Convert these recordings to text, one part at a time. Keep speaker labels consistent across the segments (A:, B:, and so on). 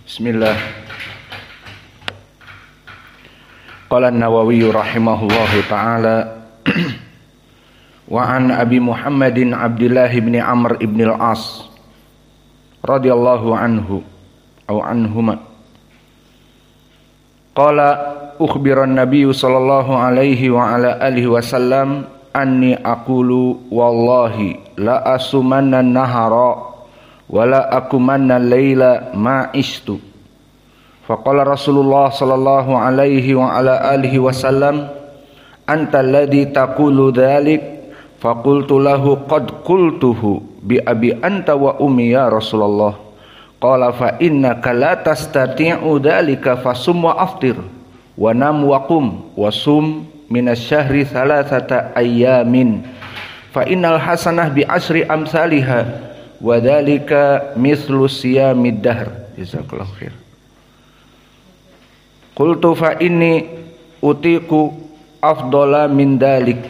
A: Bismillah. Qala an-Nawawi rahimahullahu ta'ala wa an Abi Muhammadin Abdullah bin Amr ibn al-As radhiyallahu anhu aw anhuma qala ukhbira an-nabiy sallallahu alaihi wa ala alihi wasallam anni aqulu wallahi la asumanna an-nahara wala akumanna layla ma istu. Faqala Rasulullah sallallahu alaihi wa ala alihi wasallam anta alladhi taqulu dhalik. Faqultu lahu qad qultuhu bi abi anta wa ummi ya Rasulullah. Qala fa innaka la tastati'u dhalika fasum wa aftir wa nam wa qum wa sum minasyahri thalathata ayyamin fa innal hasanah bi asri amsalihha wa dzalika mithlu siyamid dahr. Jazakallahu khair. Qultu fa inni utiku afdala min dzalik.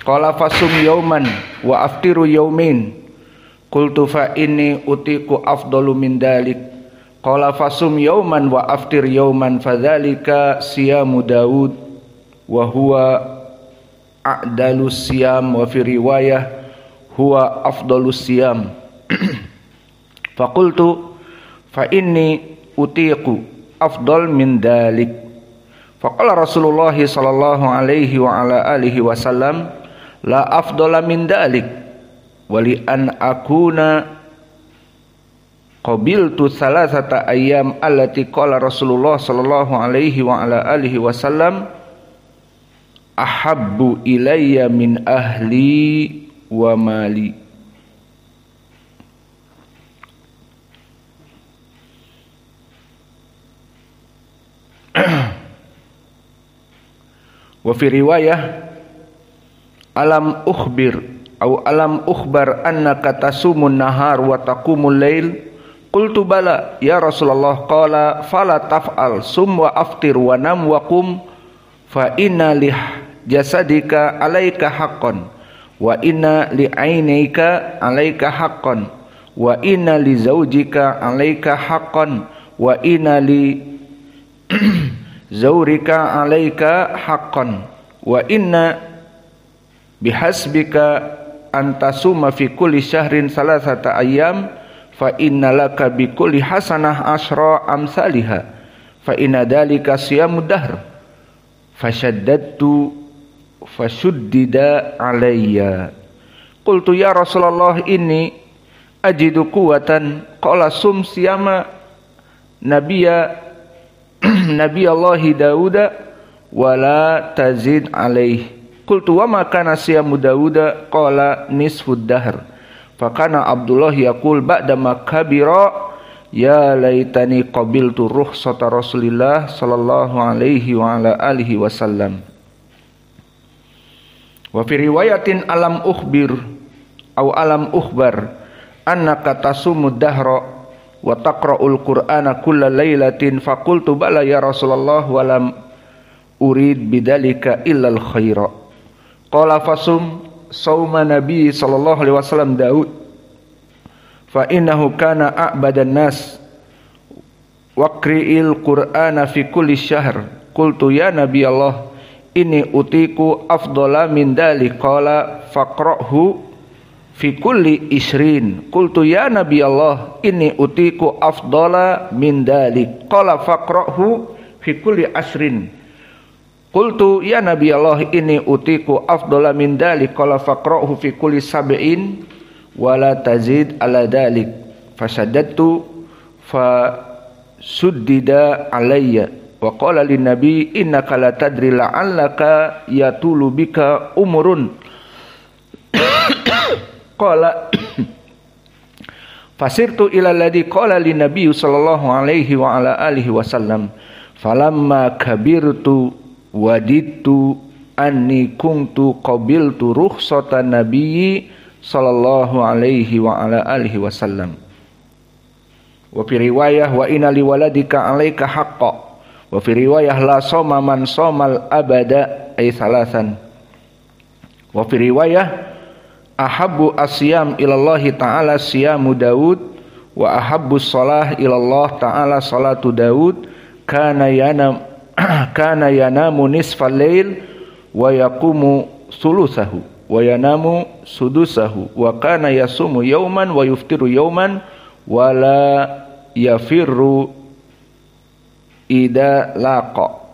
A: Qala fasum yawman wa aftiru yawmin. Qultu fa inni utiku afdalu min dzalik. Qala fasum yawman wa aftir yawman fadzalika siyamu Daud wa huwa a'dalus siyam wa fi riwayah huwa afdalus siyam. Faqultu fa inni utiqu afdal min dalik. Faqala Rasulullah sallallahu alaihi wa ala alihi wasallam la afdala min dalik wali an akuna qabiltu thalathata ayyam allati qala Rasulullah sallallahu alaihi wa ala alihi wasallam ahabbu ilayya min ahli wa mali. Wa fi riwayah alam ukhbir atau alam ukhbar annaka tasumun nahar wa taqumul lail. Qultu bala ya Rasulullah. Qala fala taf'al sum wa aftir wa nam wa qum fa inna li jasadika alaika haqqan wa inna li ainika alaika haqqan wa inna li zaujika alaika haqqan wa inna li zaurika alaika haqqan wa inna bihasbika antasuma fi kulli syahrin salasata ayyam fa inna laka bi kulli hasanah asyra amsalha fa inna dalika siyamud dahr fashaddadtu fashuddida alayya. Qultu ya Rasulullah inni ajidu quwwatan. Qala sum siyama nabiyya Nabi Allah Dauda wala tazid alaih. Qultu wa ma kana siyamu Dauda. Qala nisfud dahr. Fakana Abdullah yaqul ba'da ma kabira ya laitani qabiltu rukhsata Rasulillah sallallahu alaihi wa ala alihi wasallam. Wa fi riwayatin alam ukhbir au alam ukhbar annaka tasumud dahra wa taqra'ul qur'ana kulla lailatin. Faqultu bala ya Rasulullah wa lam urid bidzalika illa al khaira. Qala fasum sauma nabi sallallahu alaihi wasallam Daud fa innahu kana a'badan nas waqri'il qur'ana fi kulli syahr. Qultu ya nabi Allah inni utiku afdala min dzalik. Qala faqra'hu fi kulli isrin. Qultu ya nabi Allah inni utiku afdala min dalik. Qala faqra'hu fi kulli asrin. Qultu ya nabi Allah inni utiku afdala min dalik. Qala faqra'hu fi kulli sab'in wala tazid ala dalik. Fasaddadtu fasuddida alayya. Wa qala lin nabi innaka la tadri la'allaka yatulu bika umurun. Qala fasirtu ila alladhi qala lin nabiy sallallahu alaihi wa ala alihi wasallam falamma kabirtu wadittu anni kuntu qabiltu rukhsatan nabiyyi sallallahu alaihi wa ala alihi wasallam. Wa fi riwayah wa inna li waladika alaika haqqan wa fi riwayah la soma man somal abada ay salasan. Wa fi riwayah ahabbu asyam ilallahi ta'ala siyamu Daud wa ahabbus shalah ilallah ta'ala salatu Daud kana yanamu nisfal lail wa yaqumu sulusahu wa yanamu sudusahu wa kana yasumu yawman wa yuftiru yawman wa la yafirru ida laqa.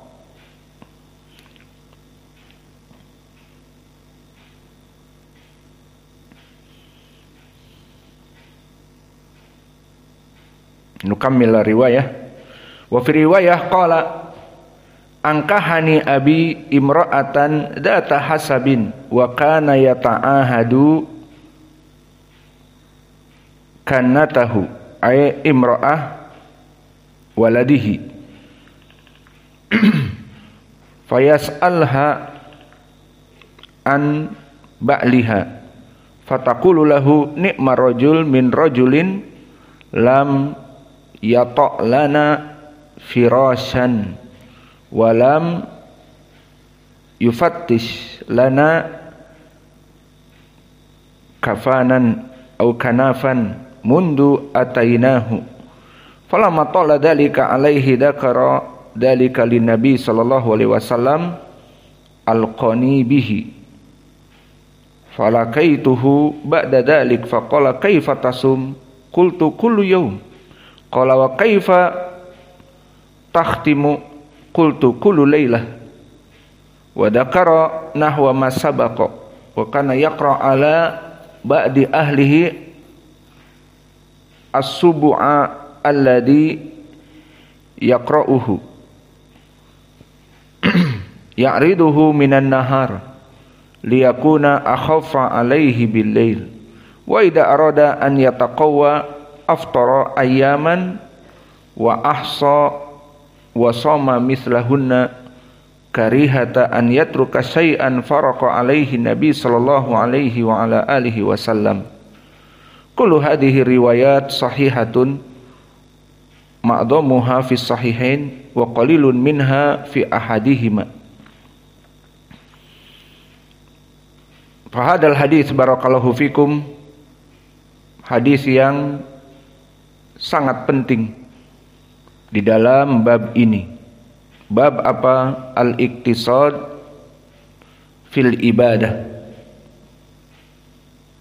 A: Nukammil riwayah. Wa fi riwayah qala angkahani abi imra'atan data hasabin wa kana yata'ahadu kannatahu ay imra'ah waladihi fayas'alha an ba'liha fataqulu lahu ni'ma rajul min rajulin lam yata' lana firashan walam yufattish lana kafanan au kanafan mundu atainahu falamma tala dalika alaihi dzakara dalika linnabi sallallahu alaihi wasallam alqani bihi falakaituhu ba'da dalik faqala kaifa tasum qultu kullu yawm qala wa kaifa takhtimu qultu kullu lailah wa dzakara nahwa ma sabaqa wa kana yaqra ala ba'di ahlihi as-subu'a alladhi yaqra'uhu ya'riduhu minan nahar liyakuna akhaffa alaihi bil lail wa idza arada an yataqawwa aftara ayyaman wa ahsa wa sama mithlahunna karihata an yatruka syai'an faraqa alaihi nabi sallallahu alaihi wa ala alihi wasallam. Kullu hadhihi riwayat sahihatun ma'dhamuha fi sahihain wa qalilun minha fi ahadihima. Fa hadal hadis barakallahu fikum, hadis yang sangat penting di dalam bab ini. Bab apa? Al-iqtisad fil ibadah.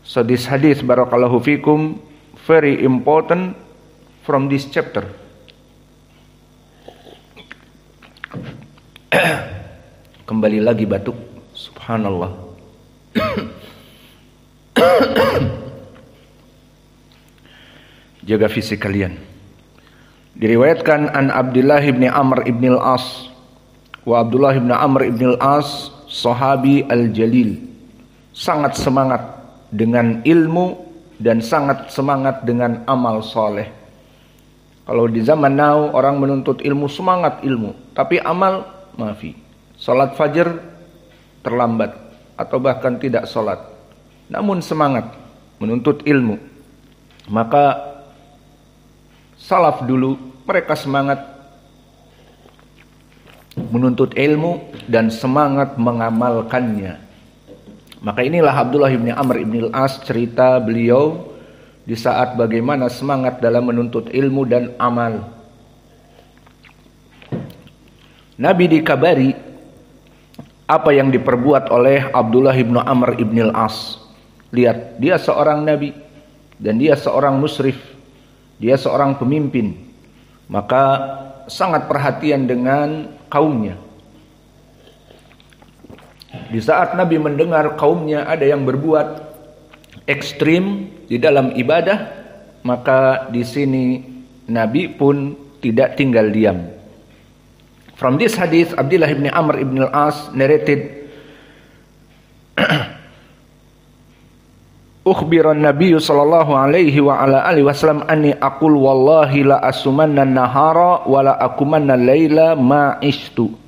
A: So this hadith barakallahu fikum very important from this chapter. Kembali lagi batuk. Subhanallah. Jaga fisik kalian. Diriwayatkan an Abdullah ibn Amr ibn al-As wa Abdullah ibn Amr ibn al-As sahabi al-jalil, sangat semangat dengan ilmu dan sangat semangat dengan amal soleh. Kalau di zaman now orang menuntut ilmu, semangat ilmu, tapi amal maafi, salat fajar terlambat atau bahkan tidak salat, namun semangat menuntut ilmu. Maka salaf dulu mereka semangat menuntut ilmu dan semangat mengamalkannya. Maka inilah Abdullah bin Amr bin al-As, cerita beliau di saat bagaimana semangat dalam menuntut ilmu dan amal. Nabi dikabari apa yang diperbuat oleh Abdullah bin Amr bin al-As. Lihat, dia seorang nabi dan dia seorang musrif, dia seorang pemimpin, maka sangat perhatian dengan kaumnya. Di saat Nabi mendengar kaumnya ada yang berbuat ekstrim di dalam ibadah, maka di sini Nabi pun tidak tinggal diam. From this hadith, Abdullah bin Amr bin al-As narrated, ukhbiran Nabi sallallahu alaihi wa ala alihi wasallam anni aqul wallahi la asumanna nahara wa la akumanna laila ma ishtu.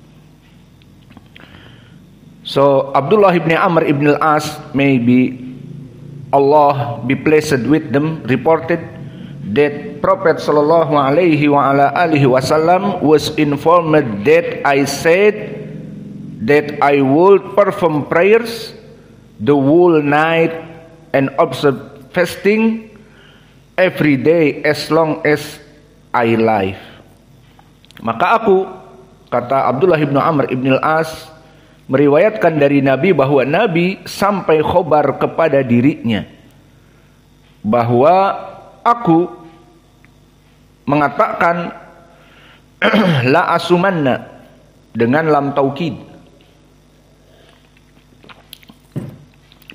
A: So Abdullah ibn Amr ibn al-As, maybe Allah be pleased with them, reported that Prophet sallallahu alaihi wa ala alihi wasallam was informed that I said that I would perform prayers the whole night and observe fasting every day as long as I live. Maka aku, kata Abdullah ibnu Amr ibn al-As, meriwayatkan dari Nabi bahwa Nabi sampai khobar kepada dirinya bahwa aku mengatakan la asumanna dengan lam taukid,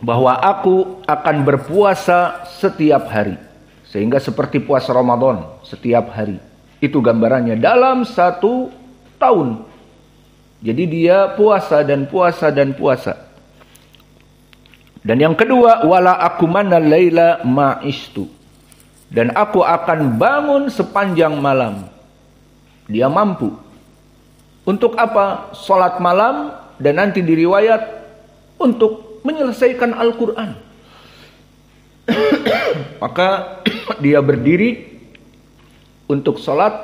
A: bahwa aku akan berpuasa setiap hari, sehingga seperti puasa Ramadan setiap hari. Itu gambarannya dalam 1 tahun. Jadi dia puasa dan puasa dan puasa. Dan yang kedua, wala akumanna laila ma'istu, dan aku akan bangun sepanjang malam. Dia mampu. Untuk apa? Salat malam, dan nanti diriwayat untuk menyelesaikan Al-Quran. Maka dia berdiri untuk salat,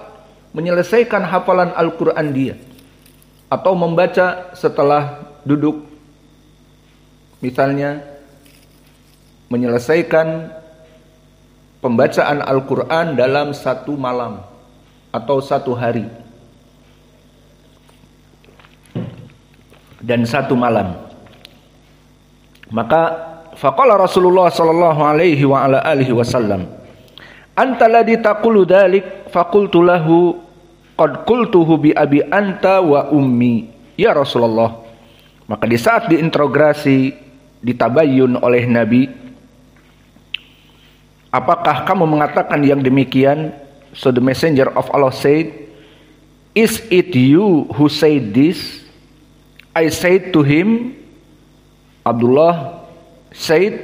A: menyelesaikan hafalan Al-Quran dia. Atau membaca setelah duduk. Misalnya menyelesaikan pembacaan Al-Quran dalam 1 malam atau 1 hari dan 1 malam. Maka faqala Rasulullah sallallahu alaihi wa ala alihi wasallam, anta ladzi taqulu dzalik, faqultu lahu qad qultuhu bi abi anta wa ummi ya Rasulullah. Maka di saat diinterogasi, ditabayyun oleh Nabi, apakah kamu mengatakan yang demikian? So the messenger of Allah said, is it you who said this? I said to him, Abdullah said,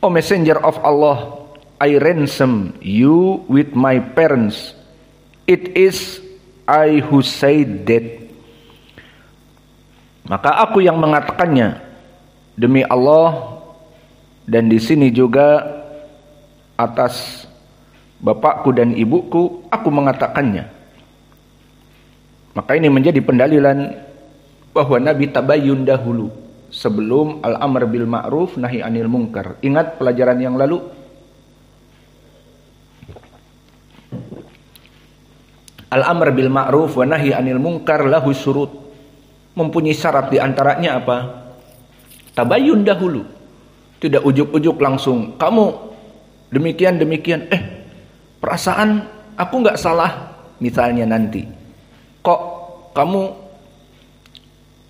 A: O messenger of Allah, I ransom you with my parents. It is I who said that. Maka aku yang mengatakannya, demi Allah, dan di sini juga atas bapakku dan ibuku, aku mengatakannya. Maka ini menjadi pendalilan bahwa Nabi tabayyun dahulu sebelum al-amr bil ma'ruf nahi anil munkar. Ingat pelajaran yang lalu? Al-amr bil ma'ruf wa nahi anil munkar lahu syurut. Mempunyai syarat, di antaranya apa? Tabayyun dahulu. Tidak ujuk-ujuk langsung kamu demikian. Perasaan aku nggak salah misalnya nanti. Kok kamu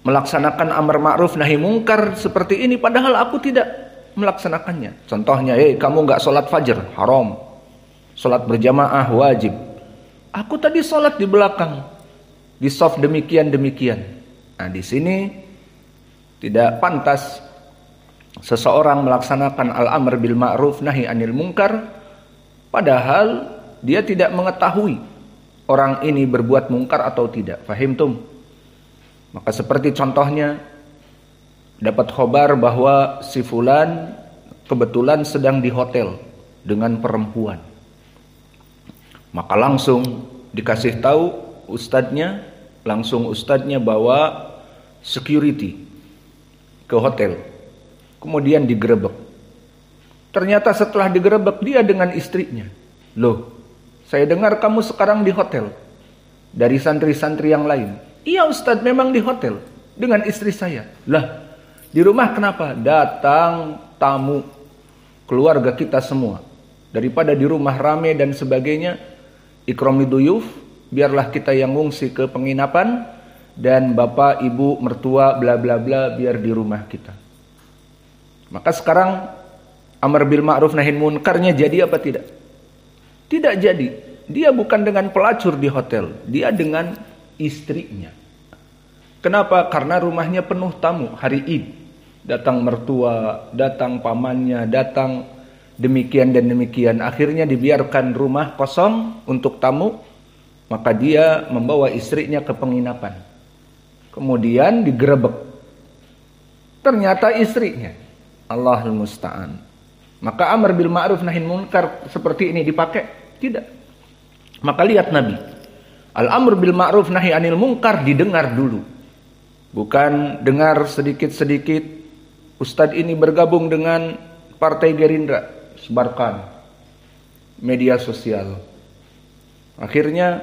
A: melaksanakan amar ma'ruf nahi munkar seperti ini padahal aku tidak melaksanakannya. Contohnya, kamu nggak sholat fajr, haram. Sholat berjamaah wajib. Aku tadi sholat di belakang, di shaf demikian. Nah, di sini tidak pantas seseorang melaksanakan al-amr bil ma'ruf nahi anil munkar padahal dia tidak mengetahui orang ini berbuat mungkar atau tidak. Fahimtum? Maka seperti contohnya, dapat khobar bahwa si fulan kebetulan sedang di hotel dengan perempuan. Maka langsung dikasih tahu ustadznya, langsung ustadznya bawa security ke hotel. Kemudian digerebek. Ternyata setelah digerebek dia dengan istrinya. Loh, saya dengar kamu sekarang di hotel. Dari santri-santri yang lain. Iya Ustadz, memang di hotel dengan istri saya. Lah, di rumah kenapa? Datang tamu keluarga kita semua. Daripada di rumah rame dan sebagainya, ikrami duyuf, biarlah kita yang ngungsi ke penginapan dan bapak, ibu, mertua, bla bla bla biar di rumah kita. Maka sekarang amar bil ma'ruf nahi munkarnya jadi apa tidak? Tidak jadi. Dia bukan dengan pelacur di hotel, dia dengan istrinya. Kenapa? Karena rumahnya penuh tamu hari Id. Datang mertua, datang pamannya, datang demikian dan demikian. Akhirnya dibiarkan rumah kosong untuk tamu. Maka dia membawa istrinya ke penginapan. Kemudian digerebek. Ternyata istrinya. Allahul musta'an. Maka amar bil ma'ruf nahi munkar seperti ini dipakai? Tidak. Maka lihat Nabi. Al-amr bil ma'ruf nahi anil munkar didengar dulu. Bukan dengar sedikit-sedikit. Ustadz ini bergabung dengan Partai Gerindra. Sebarkan. media sosial. Akhirnya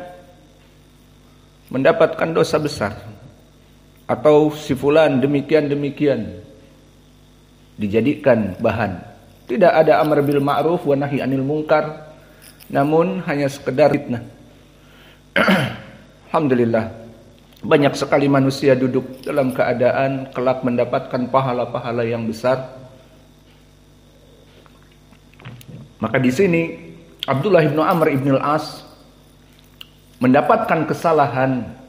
A: mendapatkan dosa besar. Atau si fulan demikian-demikian dijadikan bahan. Tidak ada amar bil ma'ruf wa nahi anil munkar, namun hanya sekedar fitnah. Alhamdulillah, banyak sekali manusia duduk dalam keadaan kelak mendapatkan pahala-pahala yang besar. Maka di sini Abdullah bin Amr bin Al-As mendapatkan kesalahan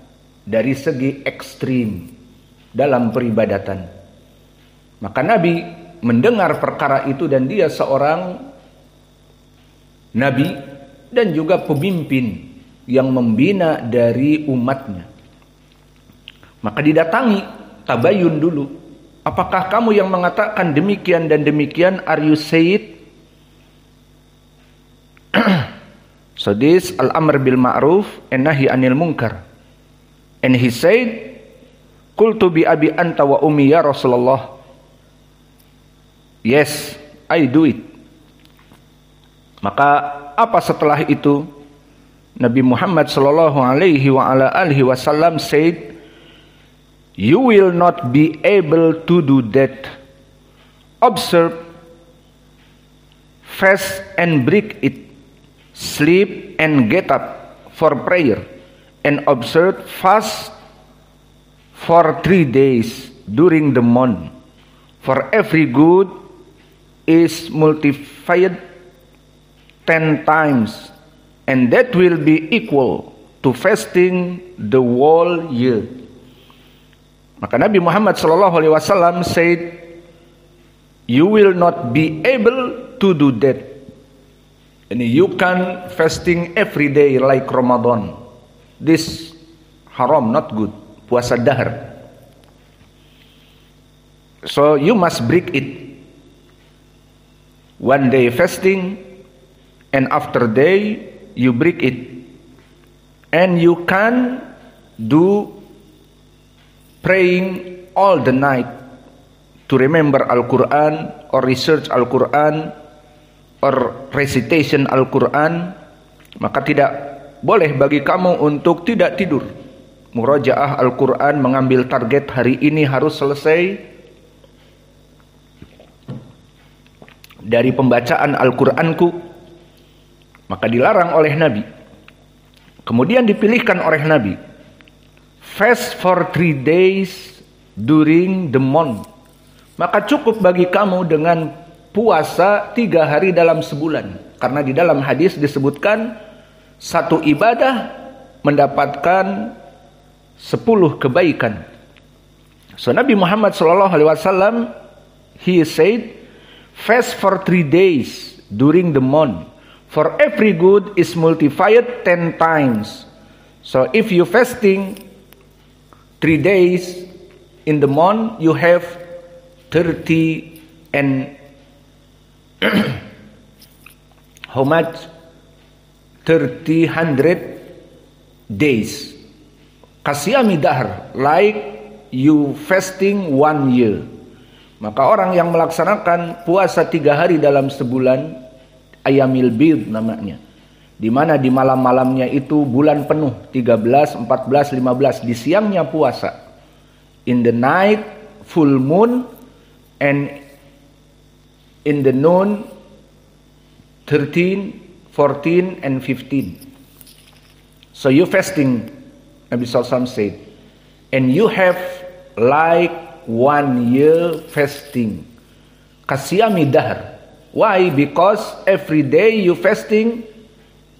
A: dari segi ekstrim dalam peribadatan. Maka Nabi mendengar perkara itu, dan dia seorang Nabi dan juga pemimpin yang membina dari umatnya. Maka didatangi tabayun dulu. Apakah kamu yang mengatakan demikian dan demikian? Are you sayyid? So this al-amr bil ma'ruf and nahi anil munkar. And he said, qultu bi abi anta wa ummi ya Rasulullah. Yes, I do it. Maka apa setelah itu? Nabi Muhammad sallallahu alaihi wa ala alihi wasallam said, you will not be able to do that. Observe, fast and break it, sleep and get up for prayer, and observe fast for 3 days during the month. For every good is multiplied 10 times, and that will be equal to fasting the whole year. Maka Nabi Muhammad SAW said, you will not be able to do that. And you can fasting every day like Ramadan. This haram, not good. Puasa dahar. So you must break it. One day fasting, and after day you break it. And you can do praying all the night to remember Al-Quran or research Al-Quran or recitation Al-Quran. Maka tidak boleh bagi kamu untuk tidak tidur. Murajaah Al-Quran, mengambil target hari ini harus selesai dari pembacaan Al-Quranku. Maka dilarang oleh Nabi. Kemudian dipilihkan oleh Nabi, fast for 3 days during the month. Maka cukup bagi kamu dengan puasa 3 hari dalam sebulan. Karena di dalam hadis disebutkan satu ibadah mendapatkan 10 kebaikan. So Nabi Muhammad SAW, he said, fast for 3 days during the month. For every good is multiplied 10 times. So if you fasting 3 days in the month, you have 30 and how much? 300 days. Kasiyami dahr, like you fasting 1 year. Maka orang yang melaksanakan puasa 3 hari dalam sebulan, ayamil bid namanya, di mana di malam-malamnya itu bulan penuh, 13, 14, 15, di siangnya puasa, in the night full moon, and in the noon 13, 14 and 15. So you fasting, Nabi SAW said, and you have like 1 year fasting. Kasiyami dahr. Why? Because every day you fasting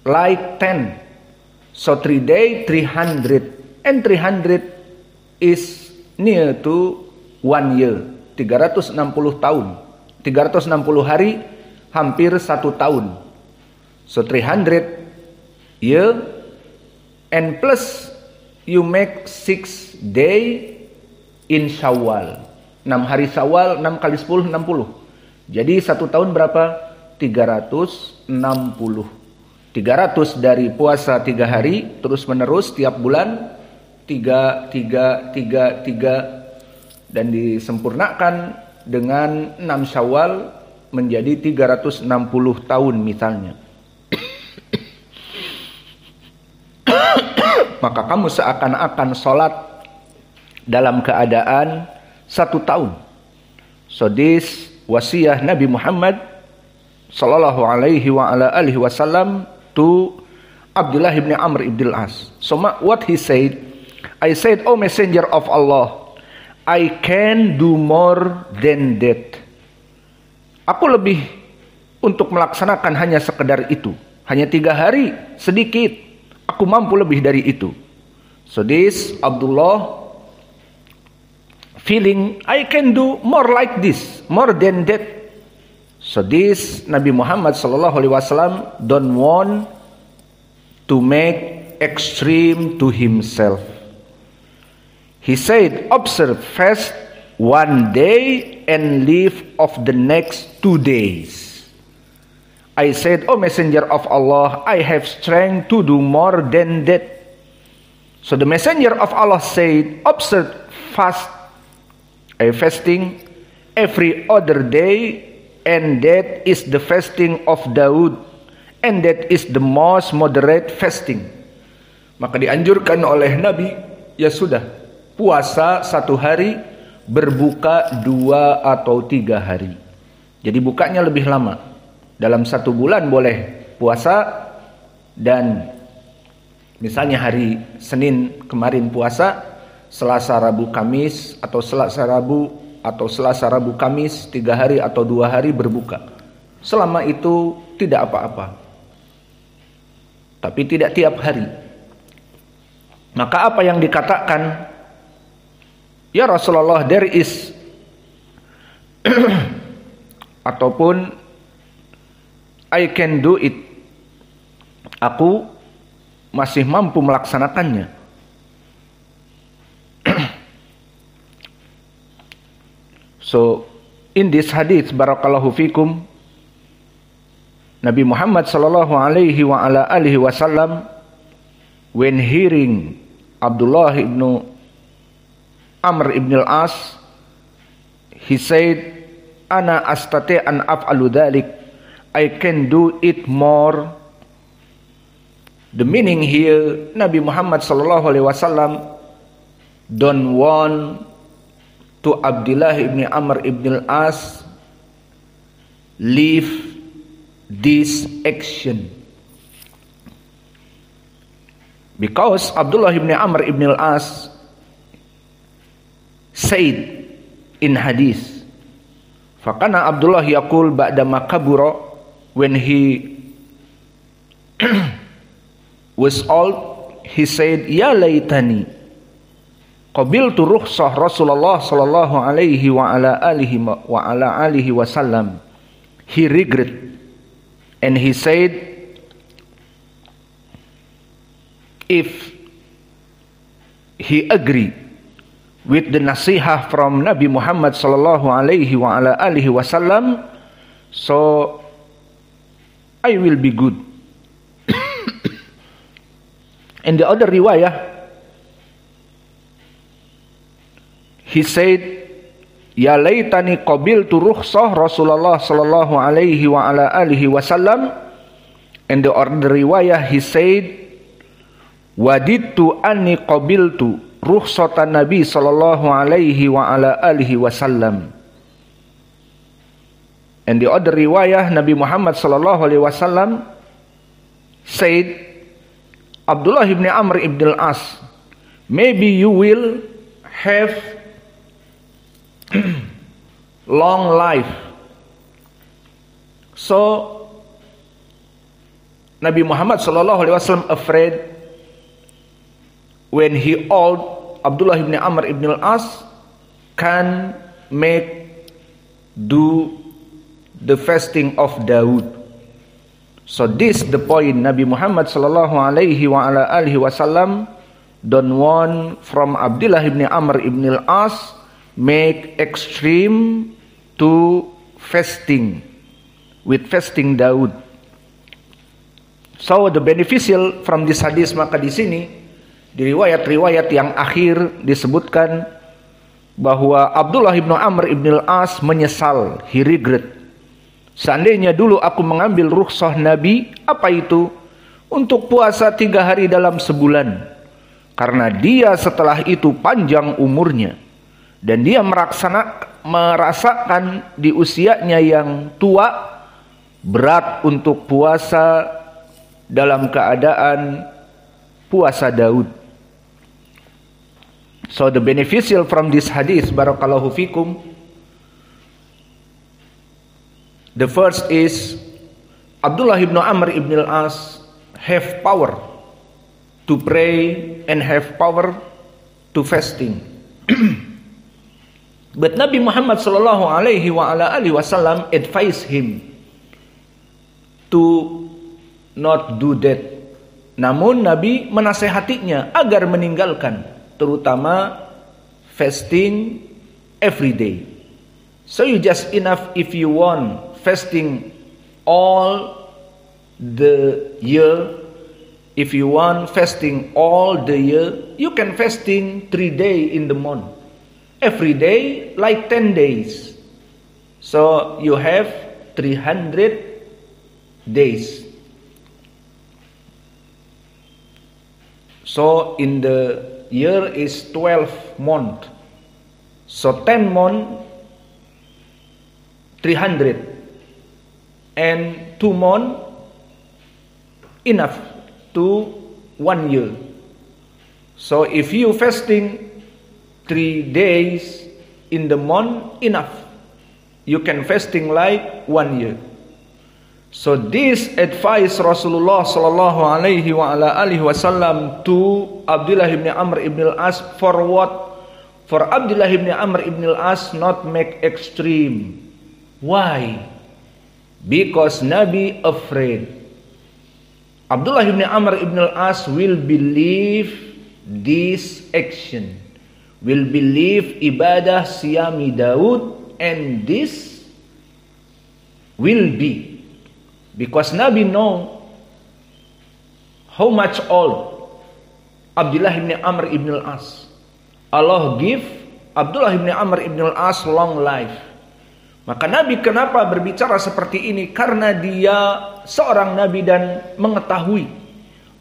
A: like 10. So 3 days 300, and 300 is near to 1 year. 360 tahun. 360 hari hampir 1 tahun. So 300 year, and plus you make 6 day in Syawal. 6 hari Syawal, 6 kali 10, 60. Jadi 1 tahun berapa? 360. 300 dari puasa 3 hari terus menerus tiap bulan 3, 3, 3, 3, dan disempurnakan dengan 6 Syawal menjadi 360 tahun misalnya. maka kamu seakan-akan sholat dalam keadaan 1 tahun. So this wasiyah Nabi Muhammad sallallahu alaihi wasallam to Abdullah ibn Amr ibn al-As. So what he said, I said, "O Messenger of Allah, I can do more than that." Aku lebih untuk melaksanakan hanya sekedar itu. Hanya 3 hari, sedikit. Aku mampu lebih dari itu. So this Abdullah feeling, I can do more like this, more than that. So this Nabi Muhammad sallallahu alaihi wasallam don't want to make extreme to himself. He said, observe fast 1 day and leave of the next 2 days. I said, O Messenger of Allah, I have strength to do more than that. So the Messenger of Allah said, observe fasting every other day, and that is the fasting of Daud, and that is the most moderate fasting. Maka dianjurkan oleh Nabi, ya sudah, puasa 1 hari, berbuka 2 atau 3 hari. Jadi bukanya lebih lama. Dalam 1 bulan boleh puasa, dan misalnya hari Senin kemarin puasa, Selasa, Rabu, Kamis, atau Selasa, Rabu, Kamis, 3 hari atau 2 hari berbuka. Selama itu tidak apa-apa. Tapi tidak tiap hari. Maka apa yang dikatakan, ya Rasulullah, there is ataupun I can do it. Aku masih mampu melaksanakannya. So in this hadith, barakallahu fikum, Nabi Muhammad sallallahu alaihi wasallam, when hearing Abdullah ibn Amr ibn al-As, he said, "Ana astati an af'alu dhalik." I can do it more. The meaning here, Nabi Muhammad sallallahu alaihi wasallam don't want to Abdullah ibn Amr ibn al-As leave this action, because Abdullah ibn Amr ibn al-As said in hadith, fakana Abdullah yaqul ba'da ma kabura, when he was old, he said, ya laitani qabiltu rukhsah Rasulullah sallallahu alaihi wa ala alihi wasallam. He regret, and he said, if he agree with the nasihah from Nabi Muhammad sallallahu alaihi wa ala alihi wasallam, so I will be good. In the other riwayah, he said, ya laitani qabiltu rukhsah Rasulullah sallallahu alaihi wa ala alihi wasallam. In the other riwayah, he said, wadidtu anni qabiltu rukhsatan Nabi sallallahu alaihi wa ala alihi wasallam. And the other riwayah, Nabi Muhammad sallallahu alaihi wasallam said, Abdullah ibn Amr ibn al-As, maybe you will have long life. So Nabi Muhammad sallallahu alaihi wasallam afraid when he old, Abdullah ibn Amr ibn al-As can do the fasting of Daud. So this the point, Nabi Muhammad sallallahu alaihi wa ala alihi wasallam don't want from Abdullah ibn Amr ibn al-As make extreme to fasting with fasting Daud. So the beneficial from this hadis, maka di sini di riwayat-riwayat yang akhir disebutkan bahwa Abdullah ibn Amr ibn al-As menyesal, he regret. Seandainya dulu aku mengambil rukhsah Nabi, apa itu? Untuk puasa 3 hari dalam sebulan. karena dia setelah itu panjang umurnya dan dia merasakan di usianya yang tua berat untuk puasa dalam keadaan puasa Daud. So the beneficial from this hadith, barakallahu fikum, the first is Abdullah ibn Amr ibn al-As have power to pray and have power to fasting. But Nabi Muhammad sallallahu alaihi wasallam advised him to not do that. Namun Nabi menasehatinya agar meninggalkan, terutama fasting every day. So you just enough if you want fasting all the year. If you want fasting all the year, you can fasting 3 days in the month. Every day like 10 days. So you have 300 days. So in the year is 12 month. So 10 month 300 and 2 month enough to 1 year. So if you fasting 3 days in the month enough, you can fasting like 1 year. So this advice Rasulullah sallallahu alaihi wasallam to Abdullah ibn Amr ibn al-As for what? For Abdullah ibn Amr ibn al-As not make extreme. Why? Because Nabi afraid Abdullah ibn Amr ibn al-As will believe this action, will believe ibadah siyami Daud, and this will be. Because Nabi know how much old Abdullah ibn Amr ibn al-As. Allah give Abdullah ibn Amr ibn al-As long life. Maka Nabi kenapa berbicara seperti ini? Karena dia seorang Nabi dan mengetahui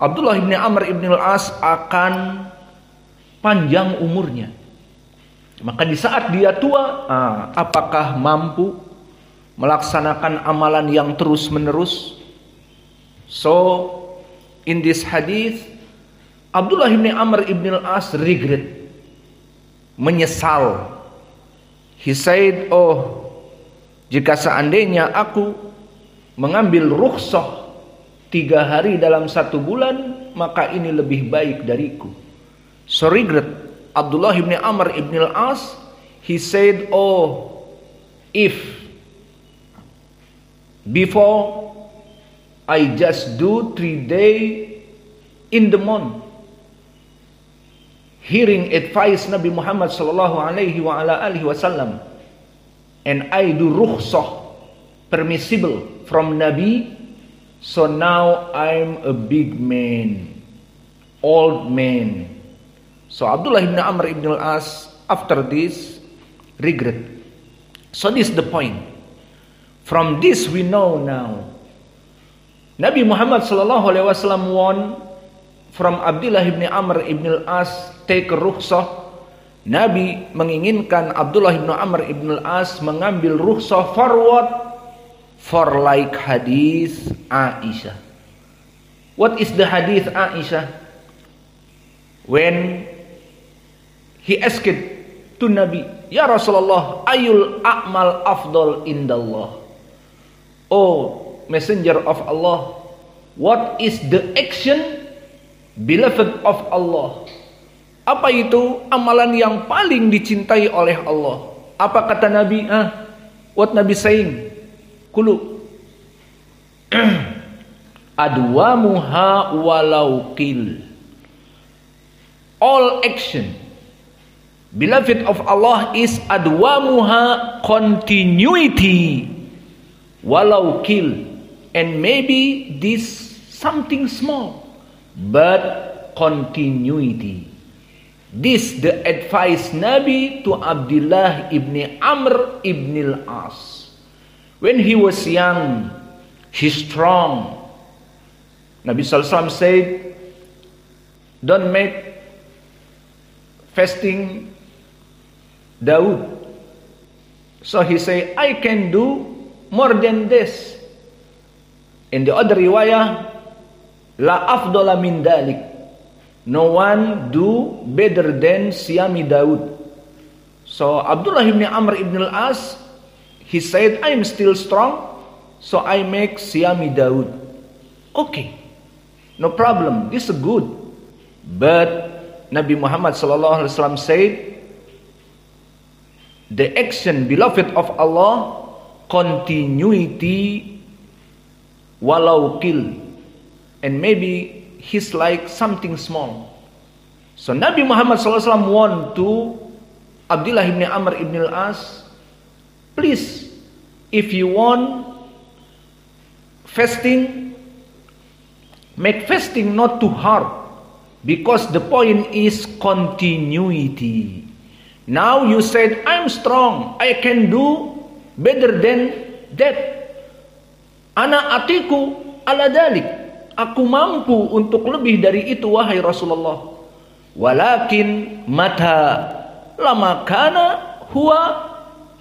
A: Abdullah ibn Amr ibn al-As akan panjang umurnya. Maka di saat dia tua, apakah mampu melaksanakan amalan yang terus menerus? So in this hadith, Abdullah ibn Amr ibn al-As regret, menyesal. He said, oh, jika seandainya aku mengambil rukhsah 3 hari dalam 1 bulan, maka ini lebih baik dariku. So regret Abdullah ibn Amr ibn al-As. He said, oh, if before I just do 3 days in the month, hearing advice Nabi Muhammad sallallahu alaihi wasallam, and I do rukhsah permissible from Nabi, so now I'm a big man, old man. So Abdullah ibn Amr ibn al-As after this regret. So this is the point. From this we know now Nabi Muhammad sallallahu alaihi wasallam want from Abdullah ibn Amr ibn al-As take rukhsah. Nabi menginginkan Abdullah ibn Amr ibn al-As mengambil rukhsah for what? For like hadis Aisyah. What is the hadith Aisyah? When he asked to Nabi, Ya Rasulullah, ayul a'mal afdal indallah. Oh Messenger of Allah, what is the action beloved of Allah? Apa itu amalan yang paling dicintai oleh Allah? Apa kata Nabi? What Nabi saying? Kulu adwamuha walau qil. All action beloved of Allah is adwamuha, continuity, walau qil, and maybe this something small but continuity. This the advice Nabi to Abdullah ibn Amr ibn al-As. When he was young, he's strong. Nabi sallallahu alaihi wasallam said, don't make fasting Daud. So he say, I can do more than this. In the other riwayah, la afdala min dalik. No one do better than Siyami Daud. So Abdullah ibn Amr ibn al-As, he said, I am still strong, so I make Siyami Daud. Okay, no problem, this is good. But Nabi Muhammad sallallahu alaihi wasallam said, the action beloved of Allah, continuity walau kill, and maybe he's like something small. So Nabi Muhammad sallallahu alaihi wasallam warned to Abdullah ibn Amr ibn al-As, please, if you want fasting, make fasting not too hard, because the point is continuity. Now you said, I'm strong, I can do better than that. Ana atiku ala dalik. Aku mampu untuk lebih dari itu, wahai Rasulullah. Walakin mata lama kana huwa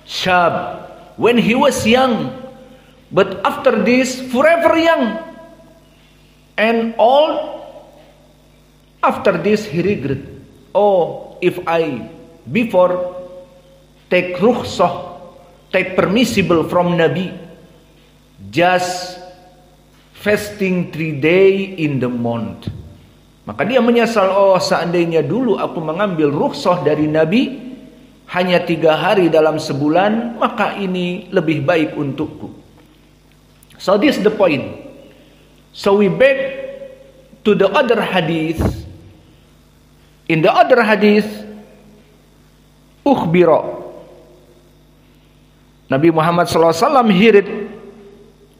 A: syab. When he was young, but after this forever young and old. After this he regret. Oh, if I before take rukhsah, take permissible from Nabi, just fasting 3 days in the month. Maka dia menyesal, oh seandainya dulu aku mengambil rukhsah dari Nabi hanya 3 hari dalam sebulan, maka ini lebih baik untukku. So this is the point. So we back to the other hadith. In the other hadith, ukhbira, Nabi Muhammad SAW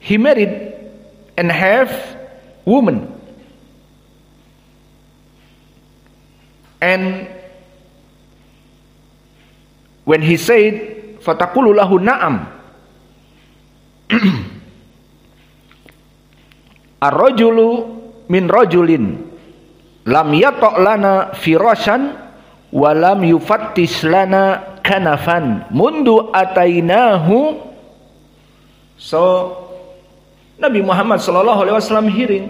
A: he married and have woman, and when he said fataqulu lahu na'am, ar-rajulu min rajulin lam yato' lana firashan wa lam yufattis lana kanafan mundu atainahu. So Nabi Muhammad sallallahu alaihi wasallam hearing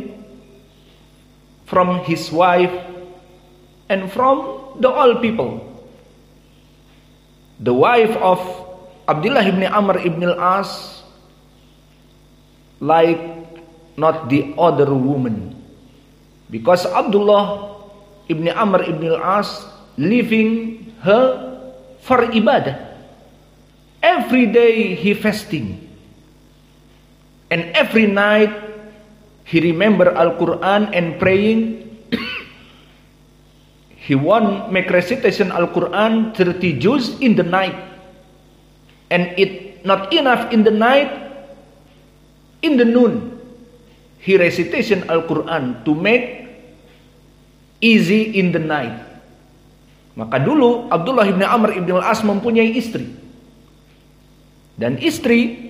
A: from his wife and from the all people. The wife of Abdullah ibn Amr ibn al-As like not the other woman. Because Abdullah ibn Amr ibn al-As leaving her for ibadah. Every day he fasting. And every night he remember Al-Quran and praying. He want make recitation Al-Quran 30 juz in the night. And it not enough in the night, in the noon he recitation Al-Quran to make easy in the night. Maka dulu Abdullah ibn Amr ibn al-As mempunyai istri. Dan istri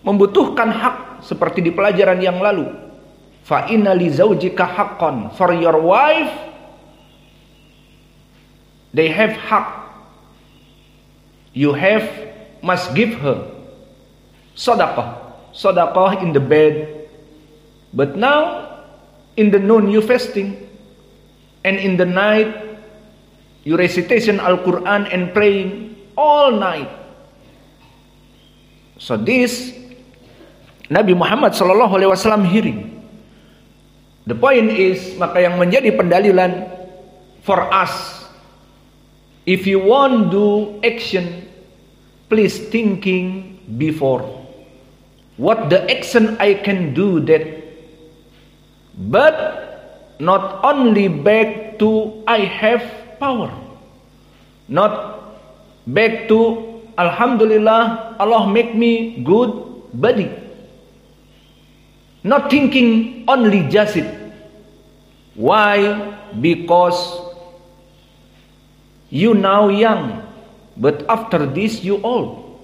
A: membutuhkan hak seperti di pelajaran yang lalu. Fa inna li zawjika haqqan, for your wife they have hak. You have must give her sadaqah in the bed. But now in the noon you fasting, and in the night you recitation Al-Quran and praying all night. So this Nabi Muhammad sallallahu alaihi wasallam hearing. The point is, maka yang menjadi pendalilan for us, if you want do action, please thinking before what the action I can do that. But not only back to I have power, not back to Alhamdulillah Allah make me good body, not thinking only just it. Why? Because you now young, but after this you old,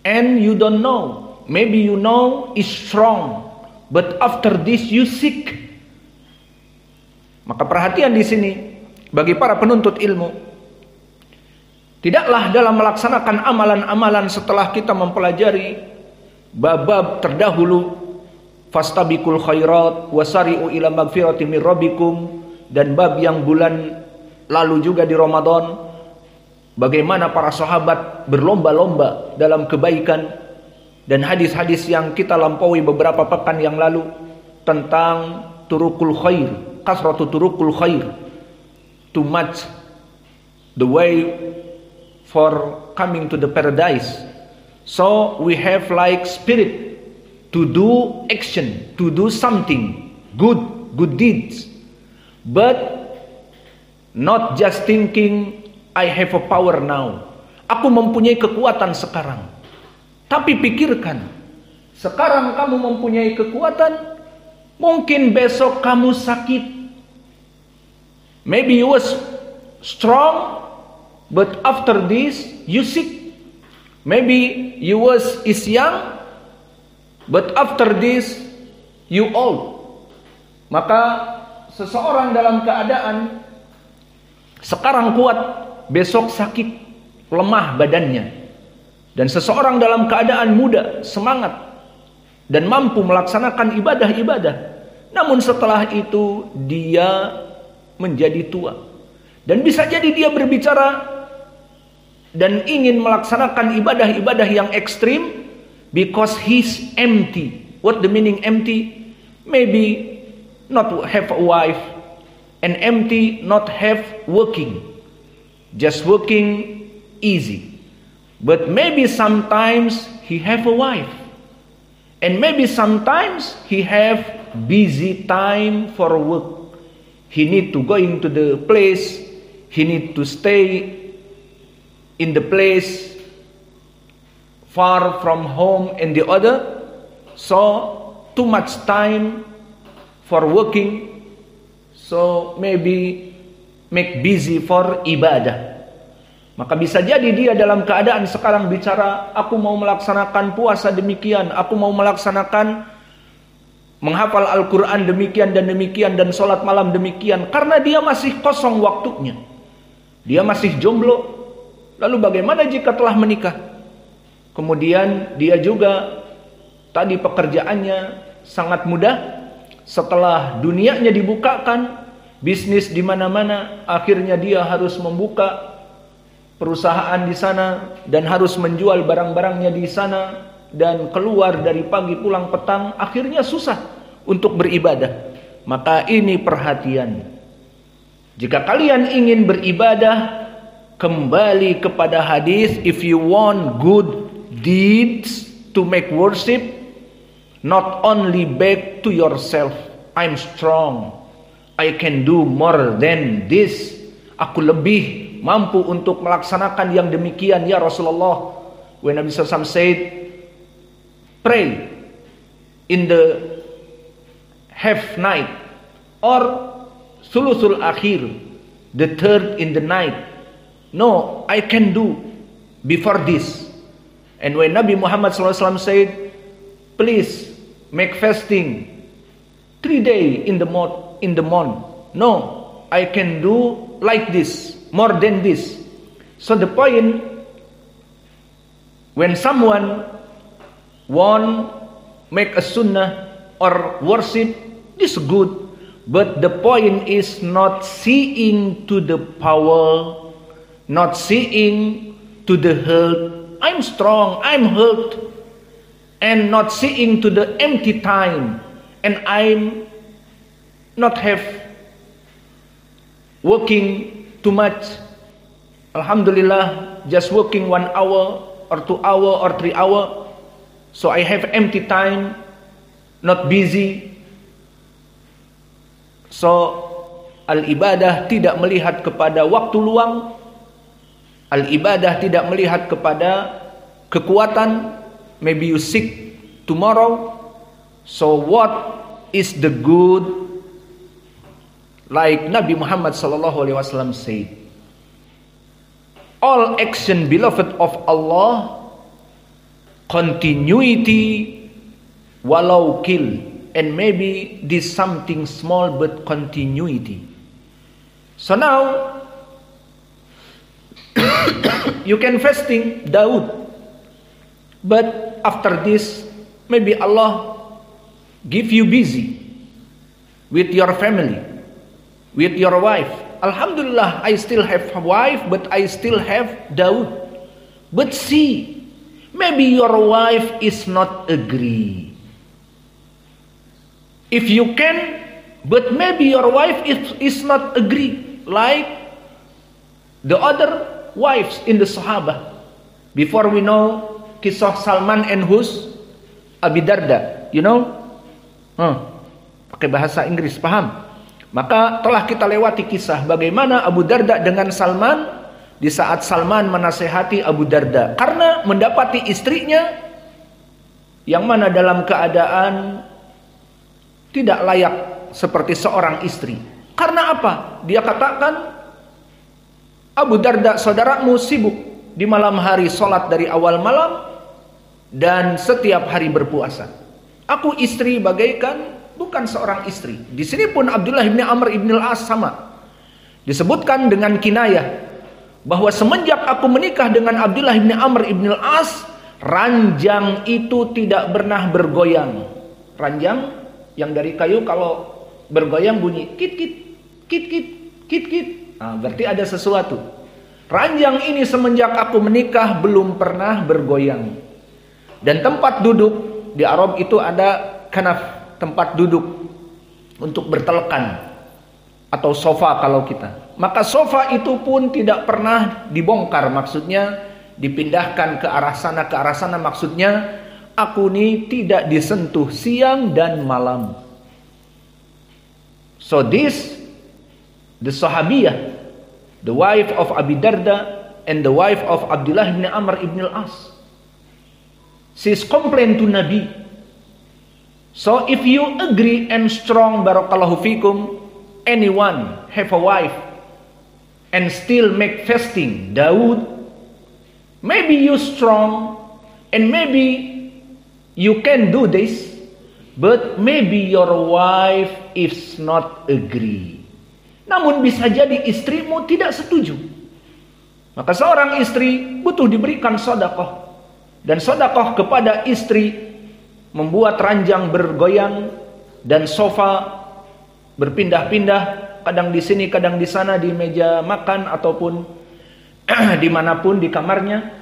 A: and you don't know, maybe you know is strong, but after this you sick. Maka perhatian di sini, bagi para penuntut ilmu, tidaklah dalam melaksanakan amalan-amalan setelah kita mempelajari bab-bab terdahulu, fastabiqul khairat wasari'u ila magfirati min rabbikum, dan bab yang bulan lalu juga di Ramadan, bagaimana para sahabat berlomba-lomba dalam kebaikan, dan hadis-hadis yang kita lampaui beberapa pekan yang lalu tentang turukul khair, kasratu turukul khair, too much the way for coming to the paradise. So we have like spirit to do action, to do something good deeds, but not just thinking I have a power now, aku mempunyai kekuatan sekarang. Tapi pikirkan, sekarang kamu mempunyai kekuatan, mungkin besok kamu sakit. Maybe you was strong, but after this you sick. Maybe you is young, but after this you old. Maka seseorang dalam keadaan sekarang kuat, besok sakit, lemah badannya. Dan seseorang dalam keadaan muda, semangat, dan mampu melaksanakan ibadah-ibadah, namun setelah itu dia menjadi tua. Dan bisa jadi dia berbicara dan ingin melaksanakan ibadah-ibadah yang ekstrim because he's empty. What the meaning empty? Maybe not have a wife, and empty not have working. Just working easy. But maybe sometimes he have a wife, and maybe sometimes he have busy time for work. He need to go into the place, he need to stay in the place far from home and the other, so too much time for working, so maybe make busy for ibadah. Maka bisa jadi dia dalam keadaan sekarang bicara, aku mau melaksanakan puasa demikian, aku mau melaksanakan menghafal Al-Quran demikian dan sholat malam demikian, karena dia masih kosong waktunya, dia masih jomblo. Lalu bagaimana jika telah menikah? Kemudian dia juga tadi pekerjaannya sangat mudah, setelah dunianya dibukakan, bisnis di mana-mana, akhirnya dia harus membuka perusahaan di sana dan harus menjual barang-barangnya di sana, dan keluar dari pagi pulang petang, akhirnya susah untuk beribadah. Maka ini perhatian. Jika kalian ingin beribadah, kembali kepada hadis, if you want good deeds to make worship, not only back to yourself, I'm strong, I can do more than this, aku lebih mampu untuk melaksanakan yang demikian ya Rasulullah. When Nabi SAW said, pray in the half night or sulusul akhir, the third in the night. No, I can do before this. And when Nabi Muhammad SAW said, please make fasting 3 days in the month. No, I can do like this, more than this. So the point, when someone want make a sunnah or worship, this good, but the point is not seeing to the power, not seeing to the health, I'm strong, I'm health, and not seeing to the empty time, and I'm not have working too much. Alhamdulillah, just working 1 hour or 2 hour or 3 hour, so I have empty time, not busy. So al-ibadah tidak melihat kepada waktu luang, al-ibadah tidak melihat kepada kekuatan. Maybe you sick tomorrow, so what is the good? Like Nabi Muhammad SAW said, all action beloved of Allah, continuity walau kill, and maybe this something small but continuity. So now you can fasting Daud, but after this maybe Allah give you busy with your family, with your wife. Alhamdulillah, I still have a wife, but I still have Daud. But see, maybe your wife is not agree. If you can, but maybe your wife is not agree, like the other wives in the Sahaba. Before we know kisah Salman and who's Abi Darda, you know? Pakai bahasa Inggris, paham? Maka telah kita lewati kisah bagaimana Abu Darda dengan Salman di saat Salman menasehati Abu Darda karena mendapati istrinya yang mana dalam keadaan tidak layak seperti seorang istri. Karena apa? Dia katakan, Abu Darda saudaramu sibuk di malam hari sholat dari awal malam dan setiap hari berpuasa. Aku istri bagaikan bukan seorang istri. Di sini pun Abdullah bin Amr ibn al-As sama. Disebutkan dengan kinayah bahwa semenjak aku menikah dengan Abdullah bin Amr ibn al-As, ranjang itu tidak pernah bergoyang. Ranjang yang dari kayu kalau bergoyang bunyi kit kit kit kit kit kit. Berarti ada sesuatu. Ranjang ini semenjak aku menikah belum pernah bergoyang. Dan tempat duduk di Arab itu ada kanaf, tempat duduk untuk bertelekan atau sofa kalau kita. Maka sofa itu pun tidak pernah dibongkar, maksudnya dipindahkan ke arah sana maksudnya aku ini tidak disentuh siang dan malam. So this the Sahabiyah, the wife of Abi Darda and the wife of Abdullah bin Amr ibn al-As, she's complained to Nabi. So if you agree and strong, barakallahu fikum, anyone have a wife and still make fasting Daud, maybe you strong and maybe you can do this, but maybe your wife is not agree. Namun bisa jadi istrimu tidak setuju. Maka seorang istri butuh diberikan sedekah, dan sedekah kepada istri membuat ranjang bergoyang dan sofa berpindah-pindah, kadang di sini, kadang di sana, di meja makan ataupun dimanapun di kamarnya.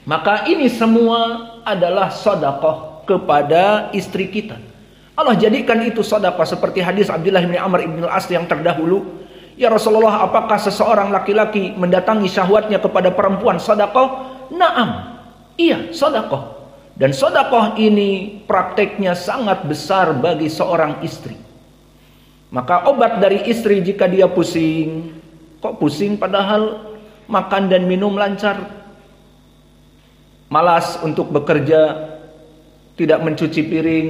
A: Maka ini semua adalah sedekah kepada istri kita. Allah jadikan itu sedekah seperti hadis Abdullah bin Amr ibn al-As yang terdahulu. Ya Rasulullah, apakah seseorang laki-laki mendatangi syahwatnya kepada perempuan sedekah? Naam, iya sedekah. Dan sedekah ini prakteknya sangat besar bagi seorang istri. Maka obat dari istri jika dia pusing, kok pusing padahal makan dan minum lancar, malas untuk bekerja, tidak mencuci piring,